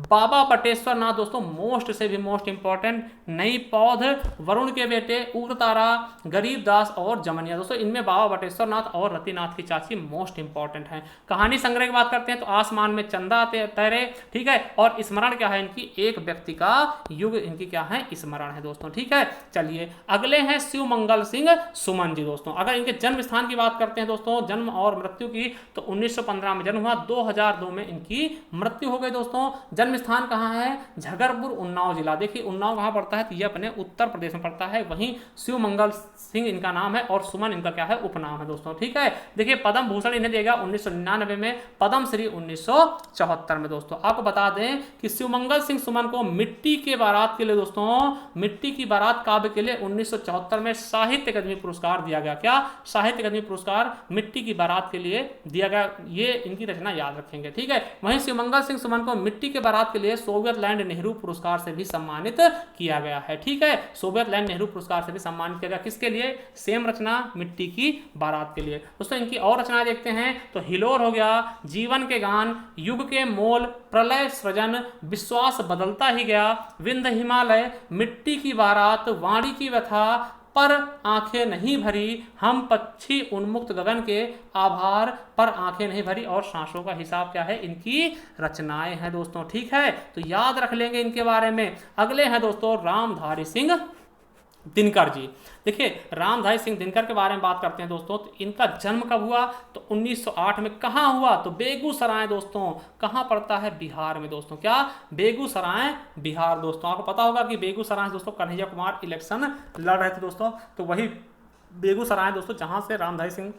बाबा बटेश्वर नाथ दोस्तों, मोस्ट से भी मोस्ट इंपॉर्टेंट, नई पौध, वरुण के बेटे, उग्रतारा, गरीबदास और जमनिया दोस्तों। इनमें बाबा बटेश्वर नाथ और रतिनाथ की चाची मोस्ट इंपॉर्टेंट है। कहानी संग्रह की बात करते हैं तो आसमान में चंदा तैरे, ठीक है, और स्मरण क्या है इनकी, एक व्यक्ति का युग इनकी क्या है, स्मरण है दोस्तों, ठीक है। चलिए अगले हैं शिव मंगल सिंह सुमन जी दोस्तों। अगर इनके जन्म स्थान की बात करते हैं दोस्तों, जन्म और मृत्यु की, तो 1915 में जन्म हुआ, 2002 में इनकी मृत्यु हो गई दोस्तों। जन्म स्थान कहाँ है, झगरपुर, उन्नाव जिला। देखिए उन्नाव कहाँ पड़ता है, तो ये अपने उत्तर प्रदेश में पड़ता है। वहीं शिव मंगल सिंह इनका नाम है, और सुमन इनका क्या है, उपनाम है दोस्तों, ठीक है। देखिए पद्म भूषण इन्हें देगा 1999 में, पद्म श्री 1974 में दोस्तों। आपको बता दें कि शिवमंगल सिंह सुमन को मिट्टी के बारात के लिए दोस्तों, मिट्टी की बारात काव्य के लिए 1974 में साहित्य अकादमी पुरस्कार दिया गया। क्या, साहित्य अकादमी पुरस्कार मिट्टी की बारात के लिए दिया गया। ये इनकी रचना याद रखेंगे, ठीक है। वहीं शिवमंगल सिंह सुमन को मिट्टी के बारात के लिए सोवियत लैंड नेहरू पुरस्कार से भी सम्मानित किया गया है, ठीक है। सोवियत लैंड नेहरू पुरस्कार से भी सम्मानित किया गया, किसके लिए, सेम रचना मिट्टी की बारात के लिए दोस्तों। इनकी और रचना देखते हैं तो हिलोर हो गया, जीवन के गान, युग के मोल, प्रलय सृजन, विश्वास बदलता ही गया, विंध्य हिमालय, मिट्टी की बारात, वाणी की व्यथा, पर आंखें नहीं भरी, हम पक्षी उन्मुक्त गगन के आभार पर आंखें नहीं भरी, और सांसों का हिसाब क्या है, इनकी रचनाएं हैं दोस्तों। ठीक है, तो याद रख लेंगे इनके बारे में। अगले हैं दोस्तों रामधारी सिंह दिनकर जी। देखिए रामधारी सिंह दिनकर के बारे में बात करते हैं दोस्तों, तो इनका जन्म कब हुआ, तो 1908 में। कहाँ हुआ, तो बेगूसराय दोस्तों। कहाँ पड़ता है, बिहार में दोस्तों। क्या, बेगूसराय बिहार दोस्तों। आपको पता होगा कि बेगूसराय दोस्तों कन्हैया कुमार इलेक्शन लड़ रहे थे दोस्तों, तो वही बेगूसराय दोस्तों जहाँ से रामधारी सिंह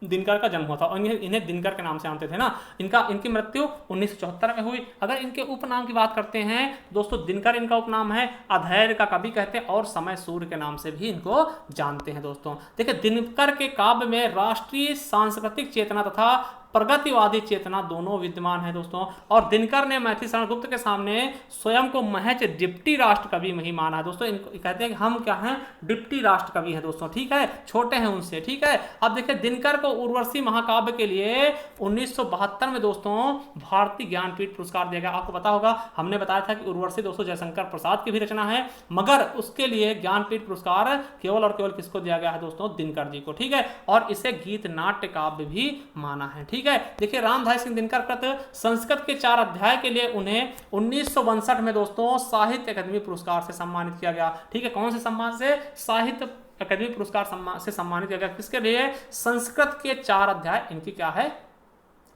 दिनकर का जन्म हुआ था, और इन्हें दिनकर के नाम से जानते थे ना। इनकी मृत्यु 1974 में हुई। अगर इनके उपनाम की बात करते हैं दोस्तों, दिनकर इनका उपनाम है, अधैर्य का कवि कहते हैं, और समय सूर्य के नाम से भी इनको जानते हैं दोस्तों। देखिए दिनकर के काव्य में राष्ट्रीय सांस्कृतिक चेतना तथा प्रगतिवादी चेतना दोनों विद्यमान है दोस्तों। और दिनकर ने मैथिली शरण गुप्त के सामने स्वयं को महज डिप्टी राष्ट्र कवि में ही माना है दोस्तों। इनको कहते हैं कि हम क्या हैं, डिप्टी राष्ट्र कवि हैं दोस्तों। ठीक है, छोटे हैं उनसे। ठीक है, अब देखिए दिनकर को उर्वशी महाकाव्य के लिए 1972 में दोस्तों भारतीय ज्ञानपीठ पुरस्कार दिया गया। आपको पता होगा, हमने बताया था कि उर्वशी दोस्तों जयशंकर प्रसाद की भी रचना है, मगर उसके लिए ज्ञानपीठ पुरस्कार केवल और केवल किसको दिया गया है दोस्तों, दिनकर जी को। ठीक है, और इसे गीत नाट्य काव्य भी माना है। ठीक है, देखिए रामधारी सिंह दिनकर कृत संस्कृत के 4 अध्याय के लिए उन्हें 1962 में दोस्तों साहित्य अकादमी पुरस्कार से सम्मानित किया गया। ठीक है, कौन से सम्मान से, साहित्य अकादमी पुरस्कार से सम्मानित किया गया। किसके लिए, संस्कृत के 4 अध्याय इनकी क्या है,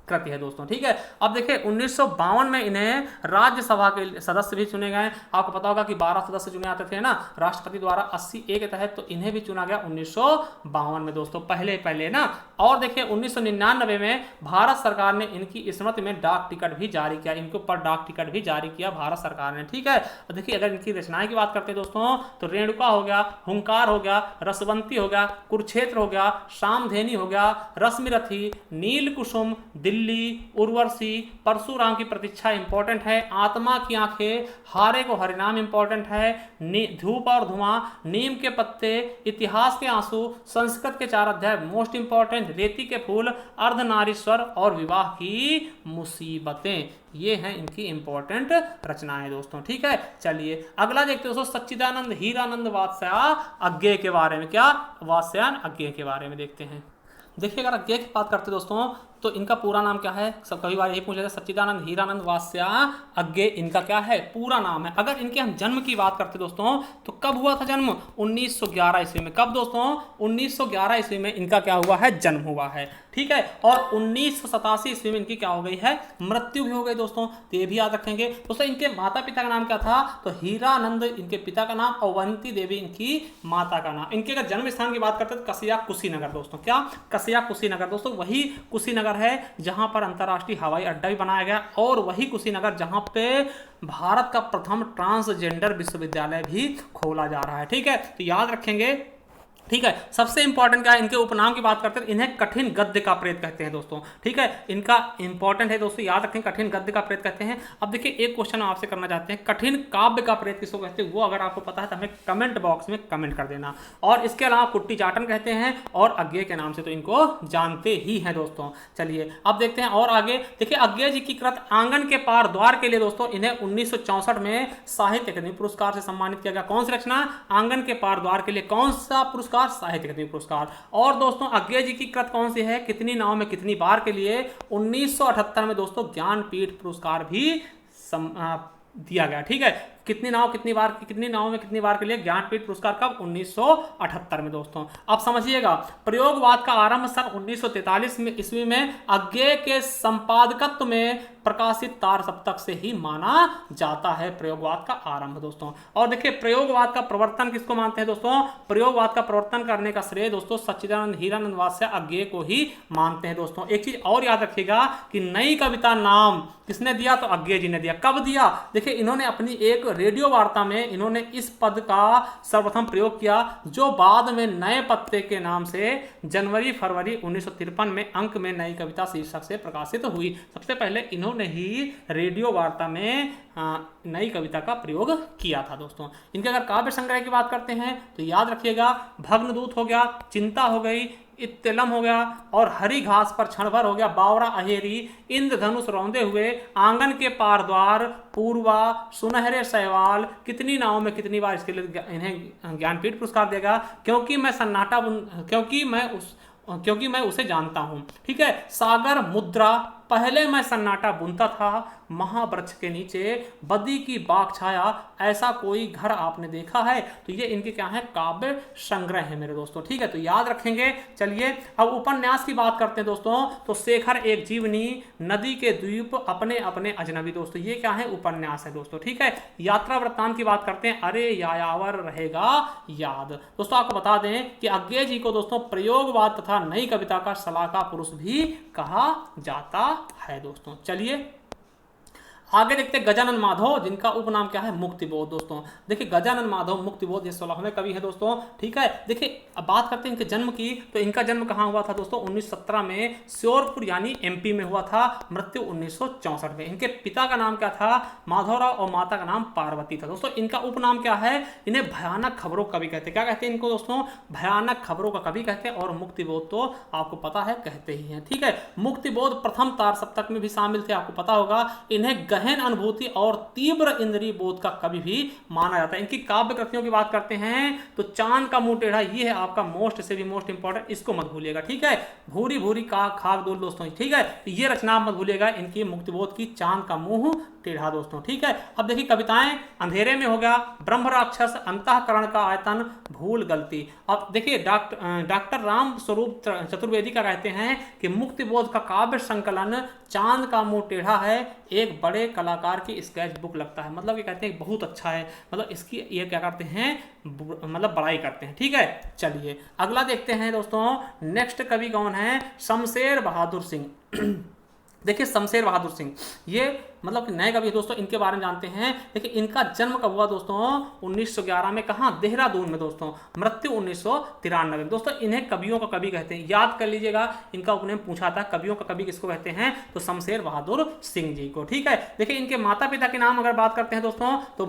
कृति है दोस्तों। ठीक है, अब देखिए 1952 में इन्हें राज्यसभा के सदस्य भी चुने गए। आपको पता होगा कि 12 सदस्य चुने जाते थे ना राष्ट्रपति द्वारा 80A के तहत, तो इन्हें भी चुना गया 1952 में दोस्तों, पहले ना। और देखिए 1999 में भारत सरकार ने इनकी स्मृति में डाक टिकट भी जारी किया, इनके ऊपर डाक टिकट भी जारी किया भारत सरकार ने। ठीक है, और देखिए अगर इनकी रचनाएं की बात करते हैं दोस्तों, तो रेणुका हो गया, हुंकार हो गया, रसवंती हो गया, कुरुक्षेत्र हो गया, शामधेनी हो गया, रश्मिरथी, नील कुसुम, दिल्ली, उर्वशी, परशुराम की प्रतीक्षा इंपॉर्टेंट है, आत्मा की आंखें, हारे को हरिनाम इंपॉर्टेंट है, धूप और धुआं, नीम के पत्ते, इतिहास के आंसू, संस्कृत के 4 अध्याय मोस्ट इंपॉर्टेंट, रेती के फूल, अर्धनारीश्वर, और विवाह की मुसीबतें। ये हैं इनकी इंपॉर्टेंट रचनाएं दोस्तों। ठीक है, चलिए अगला देखते हैं दोस्तों, सच्चिदानंद हीरानंद वात्स्यायन अज्ञेय के बारे में। क्या, वात्स्यायन अज्ञेय के बारे में देखते हैं। देखिए अगर अज्ञेय की बात करते हैं दोस्तों, तो इनका पूरा नाम क्या है, सब कई बार यही पूछा जाता है, सच्चिदानंद हीरानंद वात्स्यायन अज्ञेय इनका क्या है, पूरा नाम है। अगर इनके हम जन्म की बात करते दोस्तों, तो कब हुआ था जन्म, 1911 ईस्वी में। कब दोस्तों, 1911 ईस्वी में इनका क्या हुआ है, जन्म हुआ है। ठीक है, और 1987 ईस्वी में इनकी क्या हो गई है, मृत्यु भी हो गई दोस्तों। तो ये भी याद रखेंगे दोस्तों। इनके माता पिता का नाम क्या था, तो हीरानंद इनके पिता का नाम, अवंती देवी इनकी माता का नाम। इनके अगर जन्म स्थान की बात करते हैं तो कसिया कुशीनगर दोस्तों। क्या, कसिया कुशीनगर दोस्तों, वही कुशीनगर है जहां पर अंतरराष्ट्रीय हवाई अड्डा भी बनाया गया, और वही कुशीनगर जहां पे भारत का प्रथम ट्रांसजेंडर विश्वविद्यालय भी खोला जा रहा है। ठीक है, तो याद रखेंगे। ठीक है, सबसे इंपॉर्टेंट क्या है, इनके उपनाम की बात करते हैं, इन्हें कठिन गद्य का प्रेत कहते हैं दोस्तों। ठीक है, इनका इंपॉर्टेंट है दोस्तों, याद रखें, कठिन गद्य का प्रेत कहते हैं। अब देखिए एक क्वेश्चन हम आपसे करना चाहते हैं, कठिन काव्य का प्रेत किसको कहते हैं, वो अगर आपको पता है तो हमें कमेंट बॉक्स में कमेंट कर देना। और इसके अलावा कुट्टी चाटन कहते हैं, और अज्ञेय के नाम से तो इनको जानते ही हैं दोस्तों। चलिए अब देखते हैं और आगे। देखिए अज्ञेय जी की कृत आंगन के पार द्वार के लिए दोस्तों इन्हें 1964 में साहित्य अकादमी पुरस्कार से सम्मानित किया गया। कौन सी रचना, आंगन के पार द्वार के लिए, कौन सा पुरस्कार, साहित्य अकादमी पुरस्कार। और दोस्तों अज्ञेय जी की कृत कौन सी है, कितनी नाव में कितनी बार के लिए, 1978 में दोस्तों ज्ञानपीठ पुरस्कार भी दिया गया। ठीक है, कितनी नाव कितनी बार, कितनी नाव में कितनी बार के लिए ज्ञानपीठ पुरस्कार, कब, 1978 में दोस्तों। अब समझिएगा, प्रयोगवाद का आरंभ सन 1943 में ईस्वी में अज्ञेय के संपादकत्व में प्रकाशित तार सप्तक से ही माना जाता है, प्रयोगवाद का आरंभ दोस्तों। और देखिए प्रयोगवाद का प्रवर्तन किसको मानते हैं दोस्तों, प्रयोगवाद का प्रवर्तन करने का श्रेय दोस्तों सच्चिदानंद हीरानंद वात्स्यायन अज्ञेय को ही मानते हैं दोस्तों। एक चीज और याद रखिएगा कि नई कविता नाम किसने दिया, तो अज्ञेय जी ने दिया। कब दिया, देखिए इन्होंने अपनी एक रेडियो वार्ता में इन्होंने इस पद का सर्वप्रथम प्रयोग किया, जो बाद में नए पत्ते के नाम से जनवरी-फरवरी 1953 में अंक में नई कविता शीर्षक से प्रकाशित हुई। सबसे पहले इन्होंने ही रेडियो वार्ता में नई कविता का प्रयोग किया था दोस्तों। इनके अगर काव्य संग्रह की बात करते हैं तो याद रखिएगा, भग्नदूत हो गया, चिंता हो गई, इत्तेलम हो गया, और हरी घास पर क्षण भर हो गया बावरा अहेरी, इंद्रधनुष रौंदे हुए, आंगन के पार द्वार, पूर्वा, सुनहरे शैवाल, कितनी नावों में कितनी बार, इसके लिए इन्हें ज्ञानपीठ पुरस्कार देगा। क्योंकि मैं सन्नाटा क्योंकि मैं उसे जानता हूं। ठीक है, सागर मुद्रा, पहले मैं सन्नाटा बुनता था, महावृक्ष के नीचे बदी की बाग छाया, ऐसा कोई घर आपने देखा है। तो ये इनके क्या है, काव्य संग्रह है मेरे दोस्तों। ठीक है, तो याद रखेंगे। चलिए अब उपन्यास की बात करते हैं दोस्तों। तो शेखर एक जीवनी, नदी के द्वीप, अपने अपने अजनबी। दोस्तों ये क्या है, उपन्यास है दोस्तों। ठीक है, यात्रा वृत्तांत की बात करते हैं, अरे यायावर रहेगा याद। दोस्तों आपको बता दें कि अज्ञे जी को दोस्तों प्रयोगवाद तथा नई कविता का सलाहकार पुरुष भी कहा जाता है दोस्तों। चलिए आगे देखते हैं गजानन माधव, जिनका उपनाम क्या है, मुक्तिबोध। दोस्तों देखिए गजानन माधव मुक्तिबोध ये 16वें कवि है दोस्तों। ठीक है, देखिए अब बात करते हैं इनके जन्म की। तो इनका जन्म कहाँ हुआ था दोस्तों, 1917 में श्योरपुर यानी एमपी में हुआ था, मृत्यु 1964 में। इनके पिता का नाम क्या था, माधवराव, और माता का नाम पार्वती था। दोस्तों इनका उपनाम क्या है, इन्हें भयानक खबरों कवि कहते हैं। क्या कहते हैं इनको दोस्तों, भयानक खबरों का कवि कहते हैं, और मुक्तिबोध तो आपको पता है कहते ही हैं। ठीक है, मुक्तिबोध प्रथम तार सप्तक में भी शामिल थे, आपको पता होगा। इन्हें गहन अनुभूति और तीव्र इंद्रिय बोध का कवि भी माना जाता है। इनकी काव्य कृतियों की बात करते हैं तो चांद का मुंह टेढ़ा, ये है आपका मोस्ट से भी मोस्ट इंपॉर्टेंट, इसको मत भूलिएगा। ठीक है, भूरी भूरी का खाक दूर दोस्तों। ठीक है, तो ये रचना मत भूलिएगा इनकी, मुक्तिबोध की, चांद का मुंह टेढ़ा दोस्तों। ठीक है, अब देखिए कविताएं, अंधेरे में हो गया, ब्रह्म राक्षस, अंतःकरण का आयतन, भूल गलती। अब देखिए डॉक्टर राम स्वरूप चतुर्वेदी का कहते हैं कि मुक्तिबोध का काव्य संकलन चांद का मुंह टेढ़ा है, एक बड़े कलाकार की स्केच बुक लगता है। मतलब ये कहते हैं बहुत अच्छा है, मतलब इसकी ये क्या करते हैं, मतलब बड़ाई करते हैं। ठीक है, चलिए अगला देखते हैं दोस्तों। नेक्स्ट कवि कौन है, शमशेर बहादुर सिंह। देखिए शमशेर बहादुर सिंह ये मतलब कि नए कवि दोस्तों, इनके बारे में जानते हैं। देखिए इनका जन्म कब हुआ दोस्तों, 1911 में, कहाँ, देहरादून में दोस्तों, मृत्यु 1993 में। दोस्तों इन्हें कवियों का कवि कहते हैं, याद कर लीजिएगा। इनका उपनेम पूछा था, कवियों का कवि किसको कहते हैं, तो शमशेर बहादुर सिंह जी को। ठीक है, देखिए इनके माता पिता के नाम अगर बात करते हैं दोस्तों, तो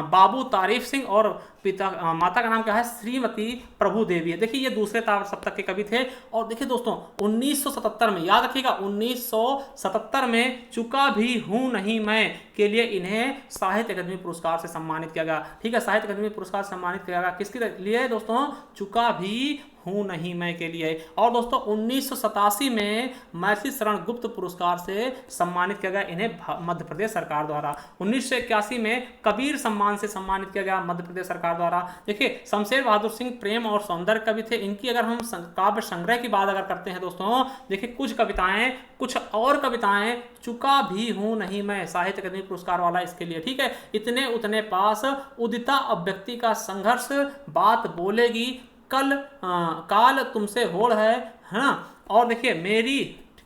बाबू तारीफ सिंह, और माता का नाम क्या है, श्रीमती प्रभु देवी है। देखिए ये दूसरे तार सप्तक के कवि थे। और देखिए दोस्तों 1977 में, याद रखिएगा 1977 में, चुका भी हूं नहीं मैं के लिए इन्हें साहित्य अकादमी पुरस्कार से सम्मानित किया गया। ठीक है, साहित्य अकादमी पुरस्कार से सम्मानित किया गया, किसके लिए दोस्तों, चुका भी हूं नहीं मैं के लिए। और दोस्तों 1987 में महर्षि शरण गुप्त पुरस्कार से सम्मानित किया गया इन्हें मध्य प्रदेश सरकार द्वारा। 1981 में कबीर सम्मान से सम्मानित किया गया मध्य प्रदेश सरकार द्वारा। देखिए शमशेर बहादुर सिंह प्रेम और सौंदर्य कवि थे। इनकी अगर हम काव्य संग्रह की बात अगर करते हैं दोस्तों, देखिए कुछ कविताएं, कुछ और कविताएं, चुका भी हूं नहीं मैं, साहित्य अकादमी पुरस्कार वाला इसके लिए। ठीक है, इतने उतने पास, उदिता अभ्यक्ति का संघर्ष, बात बोलेगी, काल तुमसे होड़ है ना। और देखिए मेरी,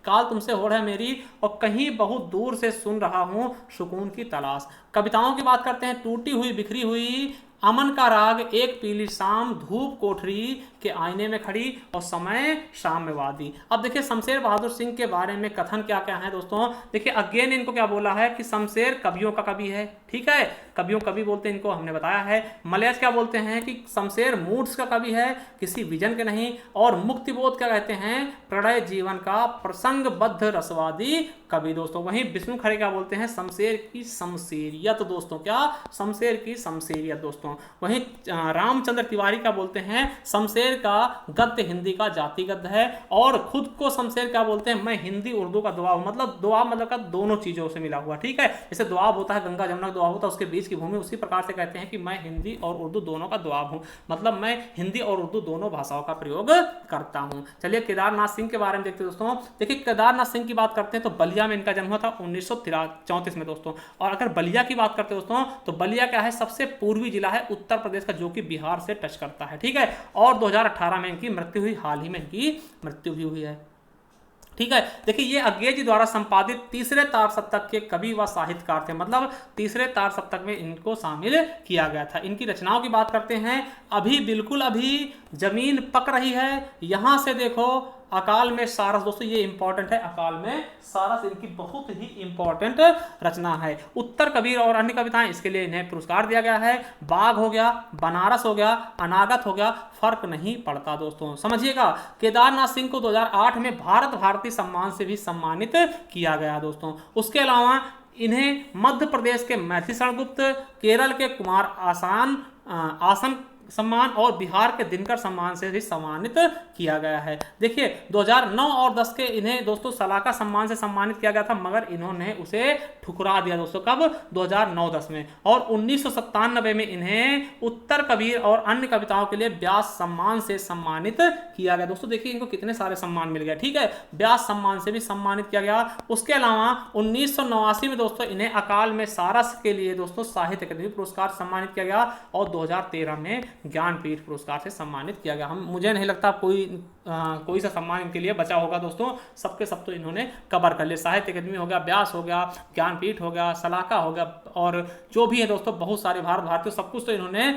काल तुमसे होड़ है मेरी, और कहीं बहुत दूर से सुन रहा हूं सुकून की तलाश। कविताओं की बात करते हैं, टूटी हुई बिखरी हुई, अमन का राग, एक पीली शाम, धूप कोठरी के आईने में खड़ी, और समय शाम में वादी। अब देखिए शमशेर बहादुर सिंह के बारे में कथन क्या क्या है दोस्तों। देखिए अगेन इनको क्या बोला है कि शमशेर कवियों का कवि है। ठीक है, कवियों कवि बोलते हैं इनको, हमने बताया है। मलयाज क्या बोलते हैं कि शमशेर मूड्स का कवि है, किसी विजन के नहीं। और मुक्तिबोध क्या कहते हैं, प्रणय जीवन का प्रसंगबद्ध रसवादी कवि दोस्तों। वहीं विष्णु खरे क्या बोलते हैं, शमशेर की शमशेरियत दोस्तों। क्या, शमशेर की शमशेरियत दोस्तों। वहीं रामचंद्र तिवारी क्या बोलते हैं, शमशेर का गद्य हिंदी का जाति गद्य है। और खुद को शमशेर क्या बोलते हैं, मैं हिंदी उर्दू का दुआब, मतलब दुआब मतलब का दोनों चीजों से मिला हुआ। ठीक है, जैसे दुआब होता है गंगा जमुना दुआब होता है, उसके बीच की भूमि, उसी प्रकार से कहते हैं कि मैं हिंदी और उर्दू दोनों का दुआब हूं, मतलब मैं हिंदी और उर्दू दोनों भाषाओं का प्रयोग करता हूं। चलिए केदारनाथ सिंह के बारे में देखते हैं दोस्तों। देखिए केदारनाथ सिंह की बात करते हैं तो बलिया में इनका जन्म हुआ था 1934 में दोस्तों। और अगर बलिया की बात करते हैं दोस्तों, तो बलिया क्या है, सबसे पूर्वी जिला है उत्तर प्रदेश का, जो कि बिहार से टच करता है। ठीक है, और 2018 में इनकी मृत्यु हुई, हाल ही में इनकी मृत्यु भी हुई है। ठीक है, देखिए ये अज्ञे जी द्वारा संपादित तीसरे तार सप्तक के कवि व साहित्यकार थे, मतलब तीसरे तार सप्तक में इनको शामिल किया गया था। इनकी रचनाओं की बात करते हैं, अभी बिल्कुल अभी, जमीन पक रही है, यहां से देखो अकाल में सारस, दोस्तों ये इंपॉर्टेंट है, अकाल में सारस इनकी बहुत ही इंपॉर्टेंट रचना है। उत्तर कबीर और अन्य कविताएं, इसके लिए इन्हें पुरस्कार दिया गया है। बाघ हो गया, बनारस हो गया, अनागत हो गया, फर्क नहीं पड़ता दोस्तों, समझिएगा। केदारनाथ सिंह को 2008 में भारत भारती सम्मान से भी सम्मानित किया गया दोस्तों। उसके अलावा इन्हें मध्य प्रदेश के मैथिली शरण गुप्त, केरल के कुमार आसन सम्मान और बिहार के दिनकर सम्मान से भी सम्मानित किया गया है। देखिए 2009 और 10 के इन्हें दोस्तों सलाका सम्मान से सम्मानित किया गया था, मगर इन्होंने उसे ठुकरा दिया दोस्तों, कब? 2009-10 में। और 1997 में इन्हें उत्तर कबीर और अन्य कविताओं के लिए व्यास सम्मान से सम्मानित किया गया दोस्तों। देखिए इनको कितने सारे सम्मान मिल गए, ठीक है, व्यास सम्मान से भी सम्मानित किया गया। उसके अलावा 1989 में दोस्तों इन्हें अकाल में सारस के लिए दोस्तों साहित्य अकादमी पुरस्कार सम्मानित किया गया, और 2013 में ज्ञानपीठ पुरस्कार से सम्मानित किया गया। मुझे नहीं लगता कोई सा सम्मान इनके लिए बचा होगा दोस्तों, सबके सब तो इन्होंने कवर कर लिया। साहित्य अकादमी हो गया, व्यास हो गया, ज्ञानपीठ हो गया, सलाका हो गया, और जो भी है दोस्तों बहुत सारे भारतीय सब कुछ तो इन्होंने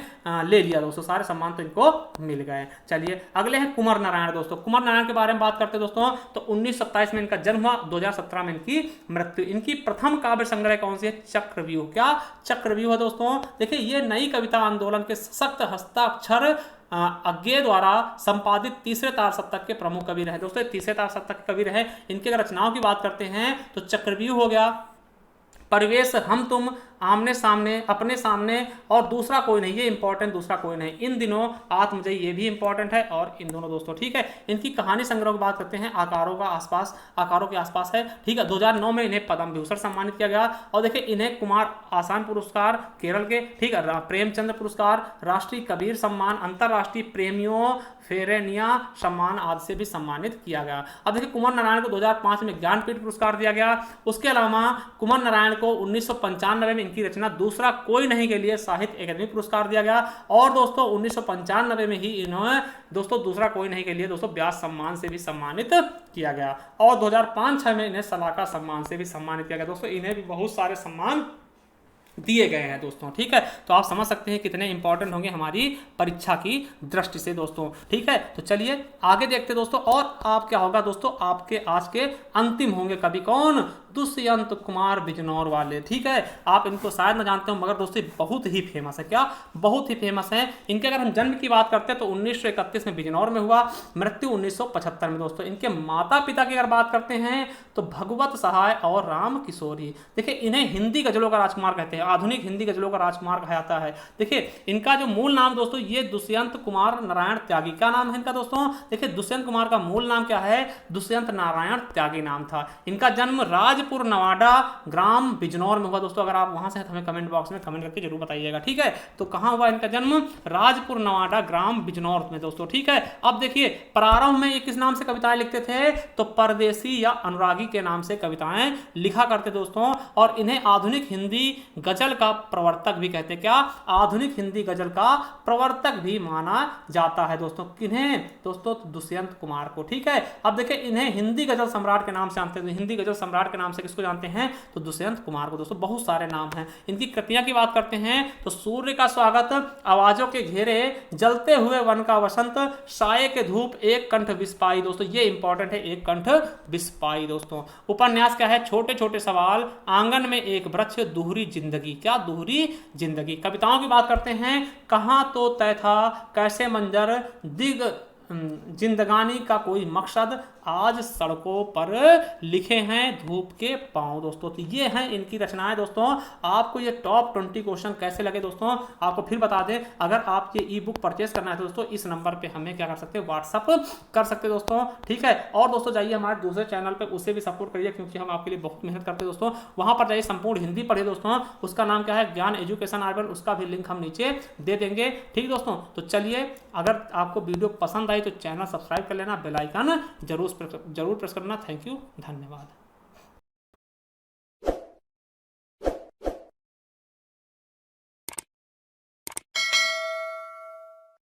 ले लिया दोस्तों, सारे सम्मान तो इनको मिल गए। चलिए अगले हैं कुंवर नारायण दोस्तों। कुंवर नारायण के बारे में बात करते हैं दोस्तों, तो 1927 में इनका जन्म हुआ, 2017 में इनकी मृत्यु। इनकी प्रथम काव्य संग्रह कौन सी है? चक्रव्यूह। क्या चक्रव्यूह है दोस्तों? देखिए ये नई कविता आंदोलन के सशक्त हस्ताक्षर अज्ञे द्वारा संपादित तीसरे तार सप्तक के प्रमुख कवि रहे दोस्तों। तीसरे तार सप्तक के कवि रहे। इनके रचनाओं की बात करते हैं तो चक्रव्यूह हो गया, परिवेश, हम तुम, आमने सामने, अपने सामने, और दूसरा कोई नहीं, ये इंपॉर्टेंट, दूसरा कोई नहीं, इन दिनों, आत्मजयी, ये भी इंपॉर्टेंट है, और इन दोनों दोस्तों, ठीक है। इनकी कहानी संग्रह की बात करते हैं, आकारों के आसपास है, ठीक है। 2009 में इन्हें पद्म भूषण सम्मानित किया गया। और देखिए इन्हें कुमार आसान पुरस्कार केरल के, ठीक है, प्रेमचंद्र पुरस्कार, राष्ट्रीय कबीर सम्मान, अंतरराष्ट्रीय प्रेमियों फेरेनिया सम्मान आदि से भी सम्मानित किया गया। अब देखिए कुंवर नारायण को 2005 में ज्ञानपीठ पुरस्कार दिया गया। उसके अलावा कुंवर नारायण को 1995 में इनकी रचना दूसरा कोई नहीं के लिए साहित्य अकादमी पुरस्कार दिया गया। और दोस्तों 1995 में ही इन्होंने दोस्तों दूसरा कोई नहीं के लिए दोस्तों व्यास सम्मान से भी सम्मानित किया गया। और 2005-06 में इन्हें सलाका सम्मान से भी सम्मानित किया गया दोस्तों। इन्हें भी बहुत सारे सम्मान दिए गए हैं दोस्तों, ठीक है। तो आप समझ सकते हैं कितने इंपॉर्टेंट होंगे हमारी परीक्षा की दृष्टि से दोस्तों, ठीक है। तो चलिए आगे देखते दोस्तों। और आप क्या होगा दोस्तों, आपके आज के अंतिम होंगे कवि कौन? दुष्यंत कुमार बिजनौर वाले, ठीक है। आप इनको शायद न जानते हो, मगर दोस्तों बहुत ही फेमस है। क्या? बहुत ही फेमस है। इनके अगर हम जन्म की बात करते हैं तो 1931 में बिजनौर में हुआ, मृत्यु 1975 में दोस्तों। इनके माता पिता की अगर बात करते हैं तो भगवत सहाय और राम किशोरी। देखिए इन्हें हिंदी गजलों का राजकुमार कहते हैं, आधुनिक हिंदी गजलों का राजकुमार कहा जाता है। देखिए इनका जो मूल नाम दोस्तों, ये दुष्यंत कुमार नारायण त्यागी। क्या नाम है इनका दोस्तों? देखिए दुष्यंत कुमार का मूल नाम क्या है? दुष्यंत नारायण त्यागी नाम था। इनका जन्म राजपुर नवाडा ग्राम बिजनौर में हुआ दोस्तों। अगर आप वहां से हमें कमेंट बॉक्स में कमेंट करके जरूर बताइएगा, ठीक है। तो कहां हुआ इनका जन्म? राजपुर नवाडा ग्राम बिजनौर में दोस्तों, ठीक है। अब देखिए प्रारंभ में ये किस नाम से कविताएं लिखते थे? तो परदेसी या अनुरागी के नाम से कविताएं लिखा करते दोस्तों। और इन्हें आधुनिक हिंदी गजल का प्रवर्तक भी कहते हैं। क्या? आधुनिक हिंदी गजल का प्रवर्तक भी माना जाता है दोस्तों। किन्हें दोस्तों? दुष्यंत कुमार को, ठीक है। अब देखिए इन्हें हिंदी गजल सम्राट के नाम से जानते हैं। हिंदी गजल सम्राट के नाम से किसको जानते हैं? तो दुष्यंत कुमार को दोस्तों। बहुत सारे नाम हैं। इनकी कृतियां की बात करते हैं तो सूर्य का स्वागत, आवाजों के घेरे, जलते हुए वन का वसंत, साये के धूप, एक कंठ विस्पाई दोस्तों। ये इंपॉर्टेंट है, एक कंठ विस्पाई दोस्तों। उपन्यास क्या है? छोटे छोटे सवाल, आंगन में एक वृक्ष, दोहरी जिंदगी। क्या? दोहरी जिंदगी। कविताओं की बात करते हैं, कहां तो तय था, कैसे मंजर, दिग जिंदगानी का कोई मकसद, आज सड़कों पर लिखे हैं धूप के पांव दोस्तों। तो ये हैं इनकी रचनाएं दोस्तों। आपको ये टॉप 20 क्वेश्चन कैसे लगे दोस्तों, आपको फिर बता दें। अगर आप ये ई बुक परचेस करना है तो दोस्तों इस नंबर पे हमें क्या कर सकते हैं? व्हाट्सअप कर सकते हैं दोस्तों, ठीक है। और दोस्तों जाइए हमारे दूसरे चैनल पे, उसे भी सपोर्ट करिए क्योंकि हम आपके लिए बहुत मेहनत करते हैं दोस्तों। वहां पर जाइए, संपूर्ण हिंदी पढ़िए दोस्तों। उसका नाम क्या है? ज्ञान एजुकेशन आर्बन। उसका भी लिंक हम नीचे दे देंगे, ठीक दोस्तों। तो चलिए, अगर आपको वीडियो पसंद आई तो चैनल सब्सक्राइब कर लेना, बेल आइकन जरूर प्रेस करना। थैंक यू, धन्यवाद।